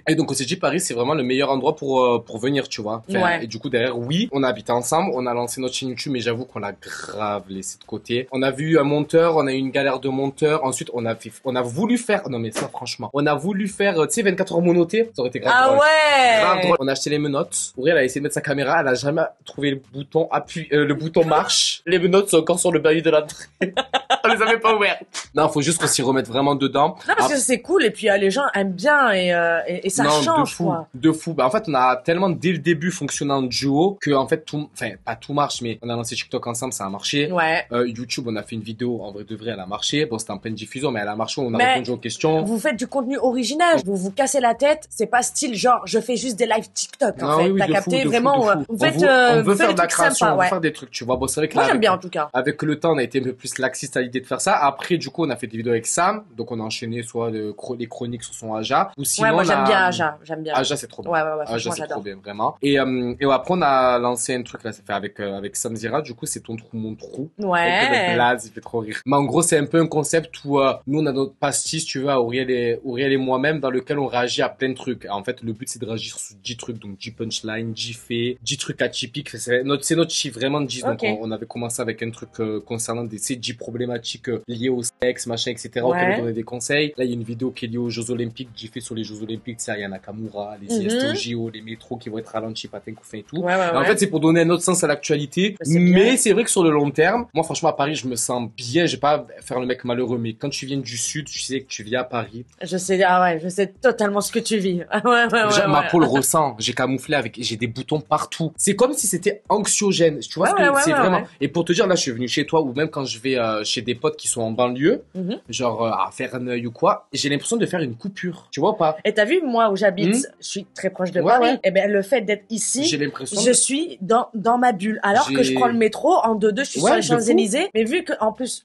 Speaker 2: Et donc on s'est dit Paris c'est vraiment le meilleur endroit pour venir, tu vois. Enfin,
Speaker 1: Ouais.
Speaker 2: Et du coup derrière oui, on a habité ensemble, on a lancé notre chaîne YouTube, mais j'avoue qu'on l'a grave laissé de côté. On a vu un monteur, on a eu une galère de monteur. Ensuite on a voulu faire, non mais ça franchement, on a voulu faire, tu sais 24 heures monoté, ça aurait été grave.
Speaker 1: Ah
Speaker 2: drôle. Grave
Speaker 1: ouais.
Speaker 2: drôle. On a acheté les menottes. Auriel a essayé de mettre sa caméra, elle a jamais trouvé le bouton le bouton marche. Les menottes sont encore sur le bailli de l'entrée. On les avait pas ouvertes. Non, faut juste qu'on s'y remette vraiment dedans.
Speaker 1: Non, parce que c'est cool et puis les gens aiment bien et ça
Speaker 2: Non,
Speaker 1: change
Speaker 2: de fou,
Speaker 1: quoi.
Speaker 2: de fou. Bah en fait, on a tellement dès le début fonctionné en duo que en fait pas tout marche, mais on a lancé TikTok ensemble, ça a marché.
Speaker 1: Ouais.
Speaker 2: YouTube, on a fait une vidéo en vrai de vrai, elle a marché. Bon, c'était en pleine diffusion, mais elle a marché. On a
Speaker 1: Mais
Speaker 2: répondu aux questions.
Speaker 1: Vous faites du contenu original, vous vous cassez la tête, c'est pas style genre je fais juste des lives TikTok en
Speaker 2: Ah
Speaker 1: fait.
Speaker 2: oui,
Speaker 1: T'as
Speaker 2: de
Speaker 1: capté
Speaker 2: fou, de
Speaker 1: vraiment
Speaker 2: fou, de fou.
Speaker 1: vous faites
Speaker 2: on veut
Speaker 1: vous faites
Speaker 2: faire de la
Speaker 1: des trucs
Speaker 2: création,
Speaker 1: sympas,
Speaker 2: on veut
Speaker 1: ouais.
Speaker 2: faire des trucs, tu vois. Bon, c'est vrai que
Speaker 1: Moi
Speaker 2: là,
Speaker 1: j'aime bien en tout cas.
Speaker 2: avec le temps, on a été un peu plus laxiste à l'idée de faire ça. Après, du coup, on a fait des vidéos avec Sam, donc on a enchaîné soit les chroniques sur son Aja, ou sinon
Speaker 1: Ouais, moi
Speaker 2: on
Speaker 1: j'aime
Speaker 2: a-
Speaker 1: bien Aja, j'aime bien.
Speaker 2: Aja, c'est trop bien.
Speaker 1: Ouais,
Speaker 2: Aja,
Speaker 1: franchement
Speaker 2: c'est trop
Speaker 1: j'adore.
Speaker 2: bien, vraiment. Et après, on a lancé un truc là, c'est fait avec Sam Zira. Du coup, c'est ton trou, mon trou. Avec le
Speaker 1: Ouais.
Speaker 2: blaze, il fait trop rire. Mais en gros, c'est un peu un concept où nous, on a notre pastis, tu vois, Auriel et moi-même, dans lequel on réagit à plein de trucs. En fait, le but, c'est de réagir sur 10 trucs, donc 10 punchlines, 10 faits, 10 trucs atypiques. C'est notre chiffre, vraiment 10. Donc,
Speaker 1: Ok.
Speaker 2: on avait commencé avec un truc concernant ces 10 problématiques problématiques liées au sexe, machin, etc. auxquelles on donnait des conseils. Là, il y a une vidéo qui est liée aux Jeux Olympiques que j'ai fait sur les Jeux Olympiques. Ça, il y a Nakamura, les IST au JO, les métros qui vont être ralentis, patins, couffins et tout. En fait, c'est pour donner un autre sens à l'actualité. Mais c'est vrai que sur le long terme, moi, franchement, à Paris, je me sens bien. J'ai pas faire le mec malheureux, mais quand tu viens du sud, tu sais que tu viens à Paris.
Speaker 1: Je sais totalement ce que tu vis.
Speaker 2: Ma peau le ressent. J'ai camouflé j'ai des boutons partout. C'est comme si c'était anxiogène. Tu vois c'est vraiment. Et pour te dire, là, je suis venu chez toi ou même quand je vais chez des potes qui sont en banlieue, genre à Verneuil ou quoi, j'ai l'impression de faire une coupure. Tu vois ou pas?
Speaker 1: Et t'as vu, moi où j'habite, je suis très proche de Paris. Et ben le fait d'être ici,
Speaker 2: j'ai l'impression
Speaker 1: je suis dans ma bulle. Alors que je prends le métro en 2-2, je suis sur les Champs-Élysées. Mais vu que en plus,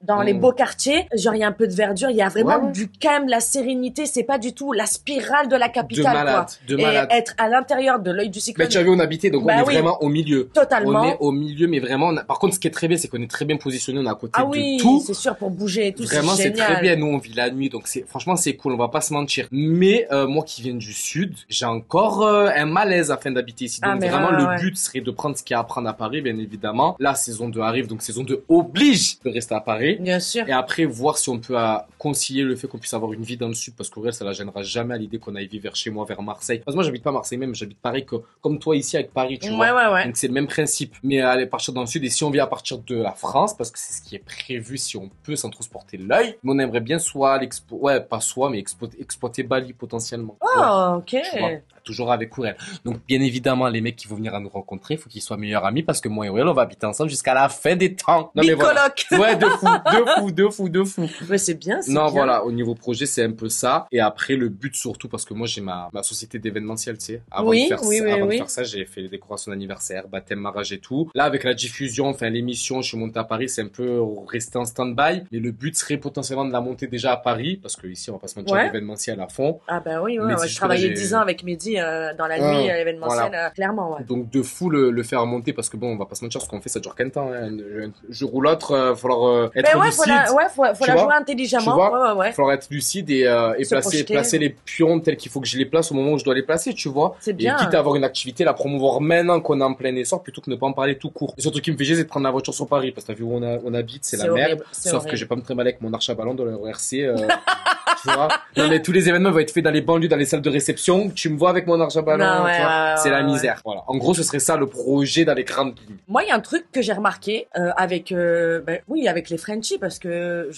Speaker 1: dans les beaux quartiers, genre il y a un peu de verdure, il y a vraiment du calme, la sérénité. C'est pas du tout la spirale de la capitale.
Speaker 2: De malade.
Speaker 1: Et être à l'intérieur de l'œil du cyclone.
Speaker 2: Mais tu as vu, on habitait, donc on est vraiment au milieu.
Speaker 1: Totalement.
Speaker 2: On est au milieu, mais vraiment. Par contre, ce qui est très bien, c'est qu'on est très bien positionné. On est à côté de tout.
Speaker 1: C'est sûr, pour bouger et tout.
Speaker 2: Vraiment, c'est très bien. Nous, on vit la nuit, donc franchement, c'est cool. On va pas se mentir. Mais moi, qui viens du sud, j'ai encore un malaise afin d'habiter ici. Donc vraiment, le but serait de prendre ce qu'il y a à prendre à Paris, bien évidemment. La saison 2 arrive, donc saison 2 oblige de rester à Paris.
Speaker 1: Bien sûr.
Speaker 2: Et après, voir si on peut concilier le fait qu'on puisse avoir une vie dans le sud, parce qu'au réel, ça la gênera jamais à l'idée qu'on aille vivre vers chez moi, vers Marseille. Parce que moi, j'habite pas Marseille même, j'habite Paris comme toi ici avec Paris, tu vois. Donc c'est le même principe. Mais aller partir dans le sud, et si on vient à partir de la France, parce que c'est ce qui est prévu si on peut sans trop se porter l'œil, mais on aimerait bien exploiter Bali potentiellement.
Speaker 1: Oh, ok.
Speaker 2: Tu vois, toujours avec Aurel. Donc bien évidemment, les mecs qui vont venir à nous rencontrer, il faut qu'ils soient meilleurs amis, parce que moi et Aurel, on va habiter ensemble jusqu'à la fin des temps.
Speaker 1: Non, mais voilà.
Speaker 2: Ouais, de fou.
Speaker 1: Mais c'est bien, c'est
Speaker 2: non,
Speaker 1: bien.
Speaker 2: voilà, au niveau projet, c'est un peu ça. Et après, le but surtout, parce que moi, j'ai ma société d'événementiel, tu sais. Avant de faire ça, j'ai fait les décorations d'anniversaire, baptême, mariage et tout. Là, avec la diffusion, enfin, l'émission, je suis monté à Paris, c'est un peu resté en stand-by. Mais le but serait potentiellement de la monter déjà à Paris, parce que ici, on va pas se mentir, l'événementiel à fond.
Speaker 1: Ah, bah oui, je travaillais 10 ans avec Mehdi, dans la nuit, événementiel, clairement,
Speaker 2: Donc, de fou le faire monter, parce que bon, on va pas se mentir, ce qu'on fait, ça dure qu'un temps, hein. Un jour ou l'autre, falloir être lucide.
Speaker 1: Faut la jouer intelligemment.
Speaker 2: Falloir être lucide et placer les pions tels qu'il faut que je les place au moment où je dois les placer, tu vois.
Speaker 1: C'est bien.
Speaker 2: Et quitte à avoir une activité, la promouvoir maintenant qu'on est en plein essor, plutôt que ne pas en parler tout court. Et surtout, qui me fait chier, c'est de prendre la voiture sur Paris, parce que t'as vu où on habite, c'est la merde. Sauf que j'ai pas me trimballer avec mon arche à ballon dans le RC, tu vois. Non, mais tous les événements vont être faits dans les banlieues, dans les salles de réception. Tu me vois avec mon arche à ballon, tu vois. C'est la misère. Voilà. En gros, ce serait ça le projet dans les grandes lignes.
Speaker 1: Moi, il y a un truc que j'ai remarqué avec les Frenchies, parce que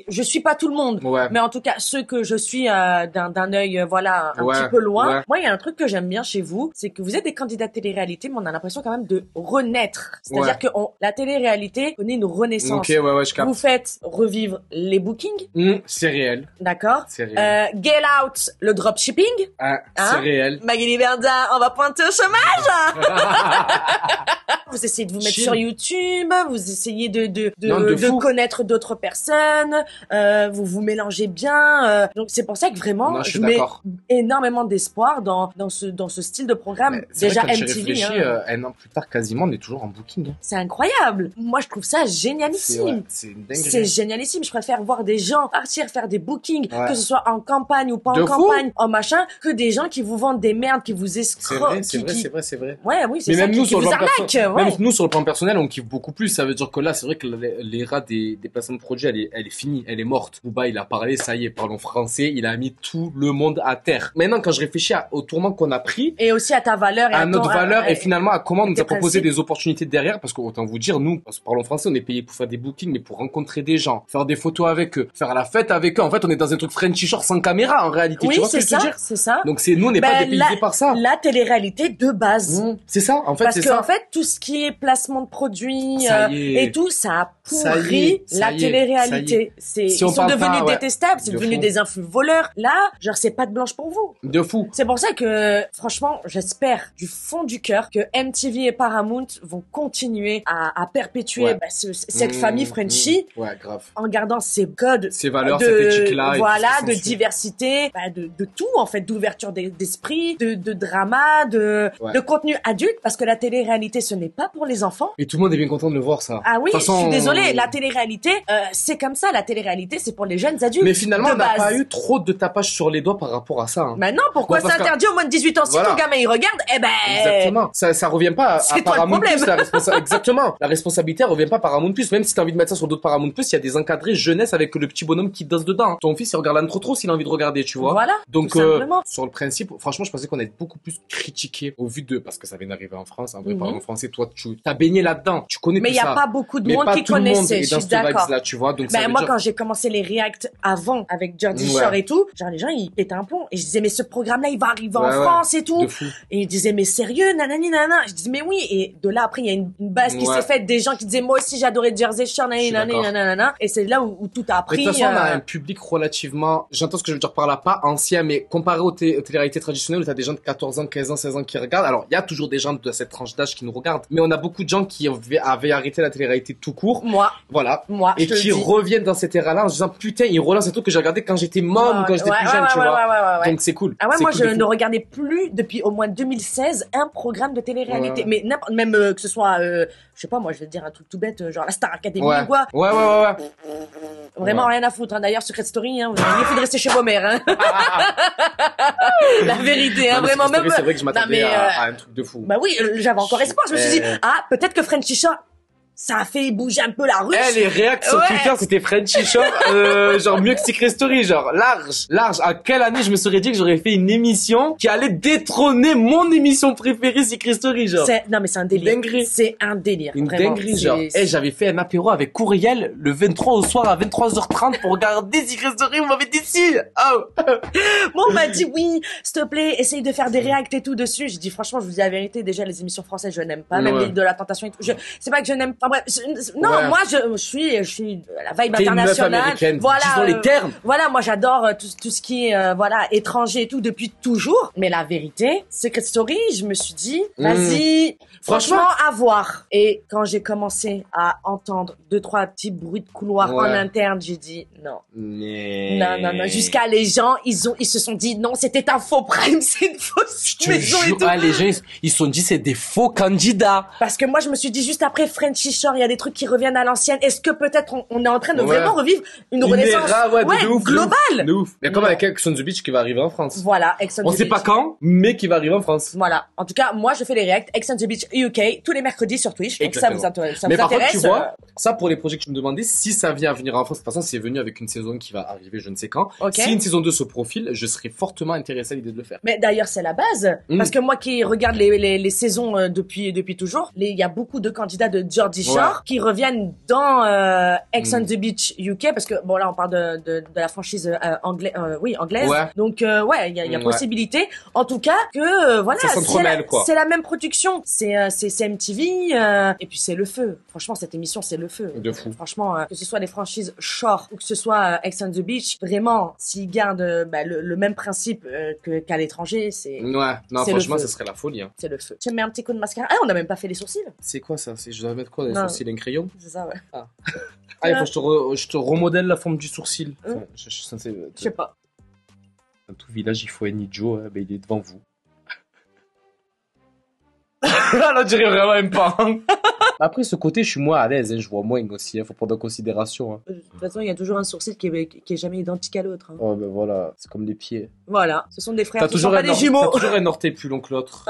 Speaker 1: je suis pas tout le monde, mais en tout cas ceux que je suis d'un œil un petit peu loin. Moi, il y a un truc que j'aime bien chez vous, c'est que vous êtes des candidats de télé-réalité, mais on a l'impression quand même de renaître. C'est-à-dire que la télé-réalité connaît une renaissance.
Speaker 2: Ok, je capte.
Speaker 1: Vous faites revivre les bookings.
Speaker 2: C'est réel.
Speaker 1: D'accord.
Speaker 2: C'est réel.
Speaker 1: Get out le dropshipping.
Speaker 2: C'est réel.
Speaker 1: Magali Berda, on va pointer au chômage. Vous essayez de vous mettre sur YouTube, vous essayez de connaître d'autres personnes, vous vous mélangez bien. Donc c'est pour ça que vraiment je mets énormément d'espoir dans ce style de programme. Déjà
Speaker 2: vrai,
Speaker 1: MTV.
Speaker 2: Un an plus tard quasiment, on est toujours en booking.
Speaker 1: C'est incroyable. Moi je trouve ça génialissime.
Speaker 2: C'est une dinguerie.
Speaker 1: C'est génialissime. Je préfère voir des gens partir faire des bookings, que ce soit en campagne ou pas en campagne, en machin, que des gens qui vous vendent des merdes, qui vous escroquent.
Speaker 2: C'est vrai.
Speaker 1: Ouais, oui, c'est
Speaker 2: mais
Speaker 1: ça.
Speaker 2: Même nous,
Speaker 1: qui vous arnaque.
Speaker 2: Même nous, sur le plan personnel, on kiffe beaucoup plus. Ça veut dire que là, c'est vrai que l'ère des placements de produits, elle est finie, elle est morte. Booba, il a parlé, ça y est, parlons français, il a mis tout le monde à terre. Maintenant, quand je réfléchis au tournant qu'on a pris.
Speaker 1: Et aussi à ta valeur.
Speaker 2: À notre valeur, et finalement, à comment on nous a proposé des opportunités derrière, parce que autant vous dire, nous, parce que parlons français, on est payé pour faire des bookings, mais pour rencontrer des gens, faire des photos avec eux, faire la fête avec eux. En fait, on est dans un truc Frenchy Shore sans caméra, en réalité.
Speaker 1: Oui,
Speaker 2: tu vois ce que je veux dire?
Speaker 1: C'est ça.
Speaker 2: Donc nous, on n'est pas dépaysés par ça.
Speaker 1: La télé-réalité de base.
Speaker 2: C'est ça, en fait,
Speaker 1: parce que en fait, tout ce qui est placement de produits et tout, ça a pourri la télé-réalité. Ils sont devenus détestables, c'est devenu des influx voleurs. Là, genre, c'est pas de blanche pour vous.
Speaker 2: De fou.
Speaker 1: C'est pour ça que, franchement, j'espère du fond du cœur que MTV et Paramount vont continuer à perpétuer cette famille Frenchy.
Speaker 2: Ouais, grave.
Speaker 1: En gardant ces codes.
Speaker 2: Ces valeurs, cette éthique-là.
Speaker 1: Voilà, voilà, de diversité, de tout en fait, d'ouverture d'esprit, de drama, de contenu adulte, parce que la télé-réalité ce n'est pas pour les enfants.
Speaker 2: Et tout le monde est bien content de le voir ça.
Speaker 1: Ah oui, je suis désolée, la télé-réalité, c'est comme ça, la télé-réalité c'est pour les jeunes adultes.
Speaker 2: Mais finalement, on n'a pas eu trop de tapage sur les doigts par rapport à ça. Hein.
Speaker 1: Mais non, pourquoi c'est interdit au moins de 18 ans? Si ton gamin il regarde,
Speaker 2: Exactement. Ça revient pas à Paramount Plus, exactement. La responsabilité revient pas à Paramount Plus. Même si t'as envie de mettre ça sur d'autres Paramount Plus, il y a des encadrés jeunesse avec le petit bonhomme qui danse dedans. Ton fils, il regarde l'âne trop s'il a envie de regarder, tu vois.
Speaker 1: Voilà.
Speaker 2: Donc, sur le principe, franchement, je pensais qu'on allait beaucoup plus critiqué au vu de, parce que ça vient d'arriver en France, un vrai parent français, toi, tu t'as baigné là-dedans, tu connais tout ça.
Speaker 1: Mais il y a pas beaucoup de monde qui connaissait, je suis d'accord.
Speaker 2: Là, tu vois. Donc,
Speaker 1: moi, quand j'ai commencé les reacts avant, avec Jersey Shore et tout, genre, les gens, ils pétaient un plomb. Et je disais, mais ce programme-là, il va arriver en France et tout. Et ils disaient, mais sérieux, nanani, nanana. Je disais, mais oui. Et de là, après, il y a une base qui s'est faite, des gens qui disaient, moi aussi, j'adorais Jersey Shore, nanani, nanana. Et c'est là où tout a appris.
Speaker 2: De toute façon, on a un public relativement, j'entends ce que je veux dire par là, pas ancien, mais comparé aux télé-réalités traditionnelles où t'as des gens de 14 ans, 15 ans, 16 ans qui regardent. Alors, il y a toujours des gens de cette tranche d'âge qui nous regardent, mais on a beaucoup de gens qui avaient arrêté la télé-réalité tout court.
Speaker 1: Moi.
Speaker 2: Voilà.
Speaker 1: Moi.
Speaker 2: Et qui reviennent dans cette ère-là en se disant, putain, ils relancent un truc que j'ai regardé quand j'étais môme, quand j'étais plus jeune, tu vois. Donc, c'est cool.
Speaker 1: Ah ouais, moi, je ne regardais plus depuis au moins 2016 un programme de télé-réalité. Mais même que ce soit, je sais pas, moi, je vais te dire un truc tout bête, genre la Star Academy ou quoi.
Speaker 2: Ouais.
Speaker 1: Vraiment rien à foutre, hein. D'ailleurs, Secret Story, hein, vous avez mieux fait de rester chez vos mères, hein. La vérité, hein, vraiment même.
Speaker 2: C'est vrai que je m'attendais à un truc de fou.
Speaker 1: Bah oui, j'avais encore espoir. Je me suis dit, peut-être que Frenchy Shore, ça a fait bouger un peu la ruche.
Speaker 2: Les réacts sur Twitter, c'était Frenchy Shore, genre mieux que Secret Story, genre large. À quelle année je me serais dit que j'aurais fait une émission qui allait détrôner mon émission préférée, Secret Story, genre.
Speaker 1: Non mais c'est un délire.
Speaker 2: Dinguerie.
Speaker 1: C'est un délire.
Speaker 2: Une
Speaker 1: vraiment.
Speaker 2: Dinguerie, genre. J'avais fait un apéro avec Courriel le 23 au soir à 23h30 pour regarder Secret Story, on m'avait dit si.
Speaker 1: Moi on m'a dit oui, s'il te plaît, essaye de faire des réacts et tout dessus. J'ai dit franchement, je vous dis la vérité, déjà les émissions françaises je n'aime pas, même de la tentation et tout. C'est pas que je n'aime pas. Bref, moi je suis la vibe internationale. Voilà,
Speaker 2: disons les termes.
Speaker 1: Voilà, moi j'adore tout ce qui est étranger et tout depuis toujours. Mais la vérité, Secret Story, je me suis dit, vas-y, franchement à voir. Et quand j'ai commencé à entendre 2-3 petits bruits de couloir en interne, j'ai dit non. Non. Jusqu'à les gens, ils se sont dit non, c'était un faux prime, c'est une fausse maison et tout.
Speaker 2: Les gens, ils se sont dit c'est des faux candidats.
Speaker 1: Parce que moi je me suis dit juste après Frenchy Shore, il y a des trucs qui reviennent à l'ancienne. Est-ce que peut-être on est en train de vraiment revivre une renaissance globale?
Speaker 2: De ouf. Mais comme avec Ex on the Beach qui va arriver en France.
Speaker 1: Voilà, Ex on the Beach.
Speaker 2: On sait pas quand, mais qui va arriver en France.
Speaker 1: Voilà. En tout cas, moi je fais les reacts Ex on the Beach UK tous les mercredis sur Twitch. Donc ça vous intéresse.
Speaker 2: Mais par contre, tu vois, ça pour les projets que tu me demandais, si ça vient à venir en France, de toute façon c'est venu avec une saison qui va arriver je ne sais quand. Si une saison 2 se profile, je serais fortement intéressé à l'idée de le faire.
Speaker 1: Mais d'ailleurs c'est la base. Parce que moi qui regarde les saisons depuis toujours, il y a beaucoup de candidats de Jersey Shore qui reviennent dans Ex on the Beach UK, parce que bon là on parle de la franchise anglaise. Donc il y a possibilité en tout cas que voilà, c'est la même production, c'est MTV et puis c'est le feu. Franchement cette émission c'est le feu.
Speaker 2: De fou.
Speaker 1: Franchement que ce soit les franchises Shore ou que ce soit Ex on the Beach, vraiment s'ils gardent le même principe qu'à l'étranger, c'est
Speaker 2: franchement ça serait la folie, hein.
Speaker 1: C'est le feu. Tu me mets un petit coup de mascara. On n'a même pas fait les sourcils.
Speaker 2: C'est quoi ça? Je dois mettre quoi, des sourcils et un crayon?
Speaker 1: C'est ça, ouais.
Speaker 2: Il faut que je te remodèle la forme du sourcil. Enfin, je suis censé...
Speaker 1: Je sais pas.
Speaker 2: Dans tout village, il faut un idiot, il est devant vous. Là, on dirait vraiment même pas. Après, ce côté, je suis moins à l'aise, je vois moins aussi, faut prendre en considération. Hein.
Speaker 1: De toute façon, il y a toujours un sourcil qui est jamais identique à l'autre. Hein.
Speaker 2: Oh, ben voilà, c'est comme les pieds.
Speaker 1: Voilà, ce sont des frères, ce sont pas des jumeaux.
Speaker 2: T'as toujours un orteil plus long que l'autre.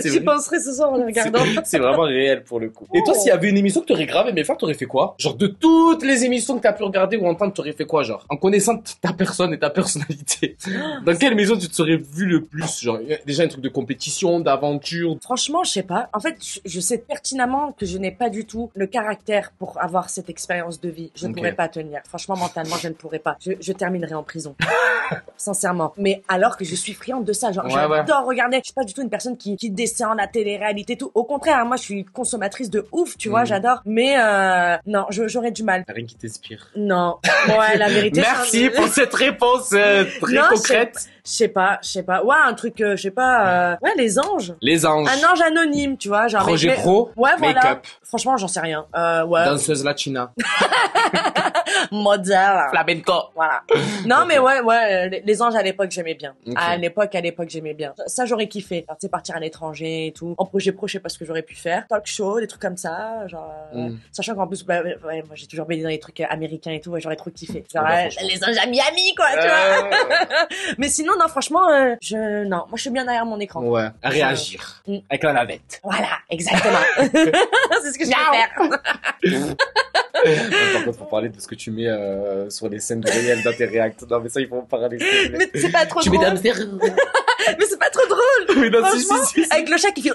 Speaker 1: J'y penserai ce soir en le regardant.
Speaker 2: C'est vraiment réel pour le coup. Et toi, s'il y avait une émission que t'aurais grave aimé faire, t'aurais fait quoi? Genre, de toutes les émissions que t'as pu regarder ou entendre, t'aurais fait quoi, genre? En connaissant ta personne et ta personnalité. Dans quelle maison tu te serais vu le plus? Genre, déjà un truc de compétition, d'aventure.
Speaker 1: Franchement, je sais pas. En fait, je sais pertinemment que je n'ai pas du tout le caractère pour avoir cette expérience de vie. Je ne pourrais pas tenir. Franchement, mentalement, je ne pourrais pas. Je terminerai en prison. Sincèrement. Mais alors que je suis friande de ça. Genre, j'adore regarder. Je suis pas du tout une personne qui descend la télé-réalité et tout. Au contraire, moi, je suis consommatrice de ouf, tu vois, j'adore. Mais, non, j'aurais du mal.
Speaker 2: T'as rien qui t'inspire.
Speaker 1: Non. Ouais, la vérité.
Speaker 2: Merci pour cette réponse très concrète.
Speaker 1: Je sais pas. Ouais, un truc, je sais pas, ouais, les anges.
Speaker 2: Les anges.
Speaker 1: Un ange anonyme, tu vois, genre.
Speaker 2: Projet pro.
Speaker 1: Ouais, voilà.
Speaker 2: Make-up.
Speaker 1: Franchement, j'en sais rien. Ouais.
Speaker 2: Danseuse latina.
Speaker 1: Modèle.
Speaker 2: Flamenco.
Speaker 1: Voilà. Non, mais ouais, les anges à l'époque, j'aimais bien.
Speaker 2: Okay.
Speaker 1: À l'époque, j'aimais bien. Ça, j'aurais kiffé. Alors, tu sais, partir à l'étranger et tout. En projet pro, je sais pas ce que j'aurais pu faire. Talk show, des trucs comme ça. Genre, sachant qu'en plus, bah, ouais, moi, j'ai toujours baigné dans les trucs américains et tout. Ouais, j'aurais trop kiffé. Genre, les anges à Miami, quoi, tu vois. Mais sinon, non, franchement, non. Moi, je suis bien derrière mon écran.
Speaker 2: Ouais. À réagir. Avec la navette.
Speaker 1: Voilà, exactement. C'est ce que je vais faire.
Speaker 2: Par contre, faut parler de ce que tu mets sur les scènes de réel dans tes réacts. Non, mais ça, il faut en parler.
Speaker 1: Mais c'est pas trop
Speaker 2: tu
Speaker 1: drôle.
Speaker 2: mets hamster.
Speaker 1: Mais c'est pas trop drôle.
Speaker 2: Oui, non,
Speaker 1: Franchement,
Speaker 2: si.
Speaker 1: avec le chat qui fait.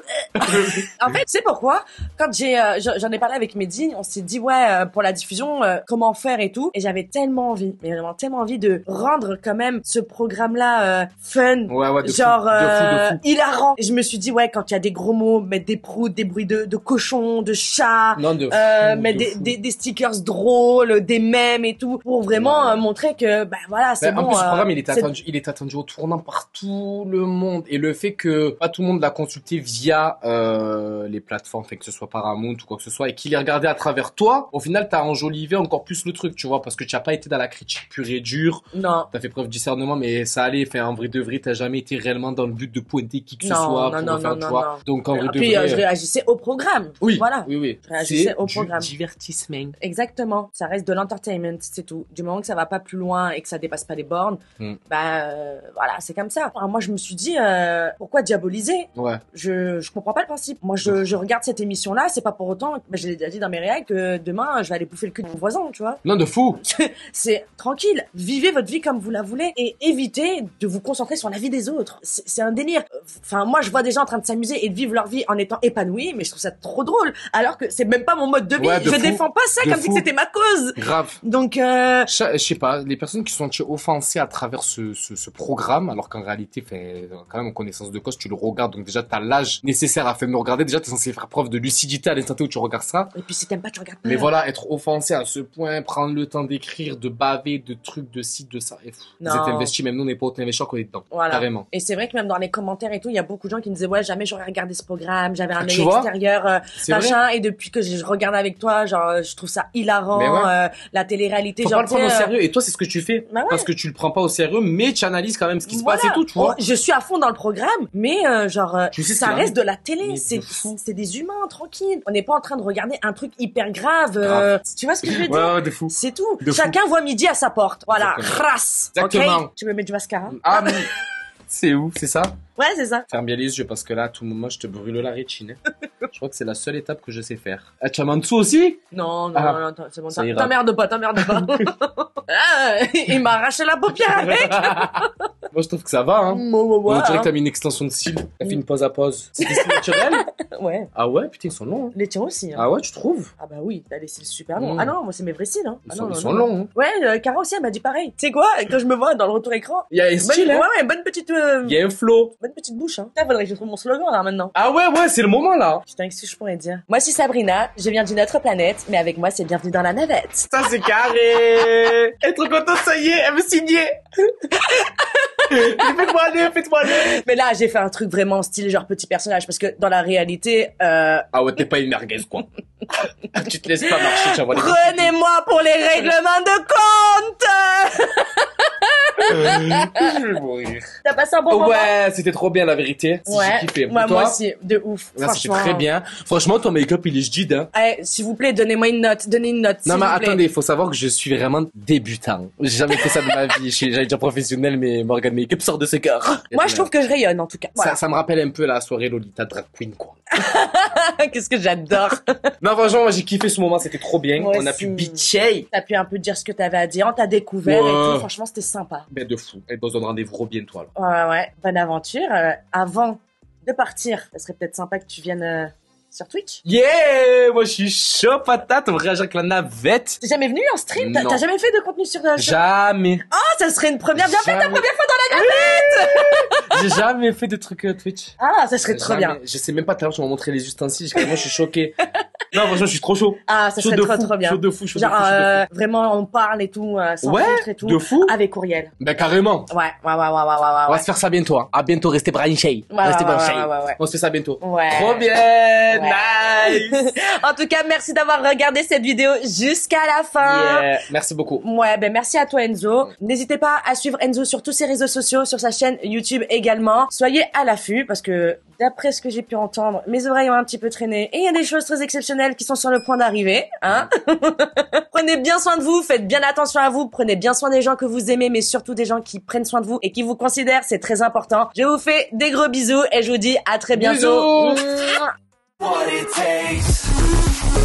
Speaker 1: En fait, c'est pourquoi quand j'en ai parlé avec Mehdi, on s'est dit ouais pour la diffusion comment faire et tout, et j'avais tellement envie, mais vraiment tellement envie de rendre quand même ce programme-là fun,
Speaker 2: ouais,
Speaker 1: genre
Speaker 2: de fou.
Speaker 1: hilarant. Et je me suis dit ouais quand il y a des gros mots, mettre des proutes, des bruits de cochons, de chats, mettre des stickers drôles, des mèmes et tout pour vraiment montrer que bah voilà c'est bon.
Speaker 2: En plus, ce programme il est attendu au tournant par tout le monde, et le fait que pas tout le monde l'a consulté via les plateformes, fait que ce soit Paramount ou quoi que ce soit, et qu'il ait regardé à travers toi, au final t'as enjolivé encore plus le truc, tu vois, parce que tu n'as pas été dans la critique pure et dure.
Speaker 1: Non.
Speaker 2: T'as fait preuve de discernement, mais ça allait. Fait en vrai de vrai, t'as jamais été réellement dans le but de pointer qui que ce soit pour faire, tu vois. Donc en vrai de vrai.
Speaker 1: Je réagissais au programme.
Speaker 2: Oui.
Speaker 1: Voilà.
Speaker 2: Oui.
Speaker 1: Je réagissais au
Speaker 2: du
Speaker 1: programme.
Speaker 2: Divertissement.
Speaker 1: Exactement. Ça reste de l'entertainment, c'est tout. Du moment que ça va pas plus loin et que ça dépasse pas les bornes, voilà, c'est comme ça. Alors, moi, je me suis dit, pourquoi diaboliser?
Speaker 2: Ouais.
Speaker 1: Je comprends pas le principe. Moi, je regarde cette émission-là, c'est pas pour autant, je l'ai déjà dit dans mes réacts, que demain, je vais aller bouffer le cul de mon voisin, tu vois.
Speaker 2: Non, de fou.
Speaker 1: C'est tranquille. Vivez votre vie comme vous la voulez et évitez de vous concentrer sur la vie des autres. C'est un délire. Enfin, moi, je vois des gens en train de s'amuser et de vivre leur vie en étant épanouis, mais je trouve ça trop drôle. Alors que c'est même pas mon mode de vie. Je défends pas ça comme si c'était ma cause.
Speaker 2: Grave.
Speaker 1: Donc,
Speaker 2: je sais pas, les personnes qui sont offensées à travers ce programme, alors qu'en réalité, quand même, en connaissance de cause, tu le regardes, donc déjà, t'as l'âge nécessaire à faire me regarder. Déjà, t'es censé faire preuve de lucidité à l'instant où tu regardes ça.
Speaker 1: Et puis, si t'aimes pas, tu regardes pas.
Speaker 2: Mais voilà, être offensé à ce point, prendre le temps d'écrire, de baver, de trucs, de ci, de ça. Vous êtes investis, même nous, on n'est pas autant investis qu'on est dedans. Voilà. Carrément.
Speaker 1: Et c'est vrai que même dans les commentaires et tout, il y a beaucoup de gens qui me disaient, ouais, jamais j'aurais regardé ce programme, j'avais un œil extérieur, machin, et depuis que je regarde avec toi, genre, je trouve ça hilarant, la télé-réalité,
Speaker 2: faut
Speaker 1: genre.
Speaker 2: Faut pas le prendre au sérieux, et toi, c'est ce que tu fais.
Speaker 1: Bah ouais.
Speaker 2: Parce que tu le prends pas au sérieux, mais tu analyses quand même ce qui se passe et tout, tu vois.
Speaker 1: Je suis à fond dans le programme, mais ça reste de la télé, c'est des humains, tranquilles. On n'est pas en train de regarder un truc hyper grave. Tu vois ce que je veux dire?
Speaker 2: Ouais, de fou.
Speaker 1: C'est tout. Chacun voit midi à sa porte. Voilà. Crasse.
Speaker 2: Exactement.
Speaker 1: Okay, tu me mets du mascara?
Speaker 2: Ah, mais c'est où? C'est ça?
Speaker 1: Ouais, c'est ça.
Speaker 2: Ferme bien les yeux parce que là, à tout moment, je te brûle la rétine. Je crois que c'est la seule étape que je sais faire. Ah, tu as en dessous aussi?
Speaker 1: Non, c'est bon. T'emmerde pas. Il m'a arraché la paupière avec.
Speaker 2: Moi, je trouve que ça va, hein. On dirait que t'as mis une extension de cils. T'as fait une pause à pause. C'est des cils naturels?
Speaker 1: Ouais.
Speaker 2: Ah ouais? Putain, ils sont longs, hein.
Speaker 1: Les tiens aussi, hein.
Speaker 2: Ah ouais, tu trouves?
Speaker 1: Ah bah oui, t'as les cils super longs. Ah non, moi, c'est mes vrais cils, hein.
Speaker 2: Ils sont longs, hein.
Speaker 1: Ouais, Cara aussi, elle m'a dit pareil. Tu sais quoi? Quand je me vois dans le retour écran.
Speaker 2: Il y a un style, hein.
Speaker 1: Ouais, bonne petite,
Speaker 2: il y a un flow.
Speaker 1: Bonne petite bouche, hein. Faudrait que je trouve mon slogan, là, maintenant.
Speaker 2: Ah ouais, c'est le moment, là.
Speaker 1: Putain, qu'est-ce que je pourrais dire? Moi, je suis Sabrina, je viens d'une autre planète, mais avec moi, c'est bienvenue dans la navette.
Speaker 2: Ça, c'est carré. Elle est trop contente, ça y est, elle veut signer. Faites-moi aller.
Speaker 1: Mais là, j'ai fait un truc vraiment stylé, genre petit personnage, parce que dans la réalité,
Speaker 2: Ah ouais, t'es pas une merguez, quoi. Tu te laisses pas marcher, tu vois.
Speaker 1: Prenez-moi pour les règlements de compte.
Speaker 2: Je vais mourir.
Speaker 1: T'as passé un bon moment?
Speaker 2: Ouais, c'était trop bien, la vérité.
Speaker 1: J'ai
Speaker 2: kiffé.
Speaker 1: Ouais, moi aussi, de ouf.
Speaker 2: Là, c'était très bien. Franchement, ton make-up, il est jadide, hein.
Speaker 1: S'il vous plaît, donnez-moi une note. Donnez une note.
Speaker 2: Non, mais attendez, il faut savoir que je suis vraiment débutant. J'ai jamais fait ça de ma vie. J'allais dire professionnel, mais Morgan Make-up sort de ce cœur.
Speaker 1: Moi, je trouve que je rayonne, en tout cas. Voilà.
Speaker 2: Ça me rappelle un peu la soirée Lolita Drag Queen, quoi.
Speaker 1: Qu'est-ce que j'adore.
Speaker 2: Non, franchement, moi, j'ai kiffé ce moment, c'était trop bien.
Speaker 1: Moi
Speaker 2: on a
Speaker 1: aussi.
Speaker 2: pu bitcher.
Speaker 1: T'as pu un peu dire ce que t'avais à dire, on t'a découvert et tout. Franchement, c'était sympa.
Speaker 2: Ben, de fou. Et on se donne rendez-vous bientôt, alors.
Speaker 1: Ouais. Bonne aventure. Avant de partir, ça serait peut-être sympa que tu viennes sur Twitch.
Speaker 2: Yeah! Moi, je suis chaud patate. On va réagir avec la navette.
Speaker 1: T'es jamais venu en stream? T'as jamais fait de contenu sur...
Speaker 2: Jamais.
Speaker 1: Oh, ça serait une première. Viens faire ta première fois dans la navette.
Speaker 2: J'ai jamais fait de trucs Twitch.
Speaker 1: Ah, ça serait trop bien.
Speaker 2: Je sais même pas, tout à l'heure, tu m'as montré les ustensiles. Moi, je suis choqué. Non, franchement, je suis trop chaud.
Speaker 1: Ah, ça serait trop bien.
Speaker 2: Chaud de fou,
Speaker 1: Genre, vraiment, on parle et tout, sans filtre et tout.
Speaker 2: De fou.
Speaker 1: Avec Courriel.
Speaker 2: Ben, carrément.
Speaker 1: Ouais.
Speaker 2: On va se faire ça bientôt, hein. À bientôt, restez branchés. Restez branchés.
Speaker 1: Ouais.
Speaker 2: On se fait ça bientôt.
Speaker 1: Ouais.
Speaker 2: Trop bien.
Speaker 1: Ouais.
Speaker 2: Nice.
Speaker 1: En tout cas, merci d'avoir regardé cette vidéo jusqu'à la fin.
Speaker 2: Yeah. Merci beaucoup.
Speaker 1: Ouais, ben merci à toi Enzo. N'hésitez pas à suivre Enzo sur tous ses réseaux sociaux, sur sa chaîne YouTube également. Soyez à l'affût parce que d'après ce que j'ai pu entendre, mes oreilles ont un petit peu traîné et il y a des choses très exceptionnelles qui sont sur le point d'arriver, hein. Prenez bien soin de vous, faites bien attention à vous, prenez bien soin des gens que vous aimez, mais surtout des gens qui prennent soin de vous et qui vous considèrent, c'est très important. Je vous fais des gros bisous et je vous dis à très bientôt.
Speaker 2: Bisous.
Speaker 3: What it takes.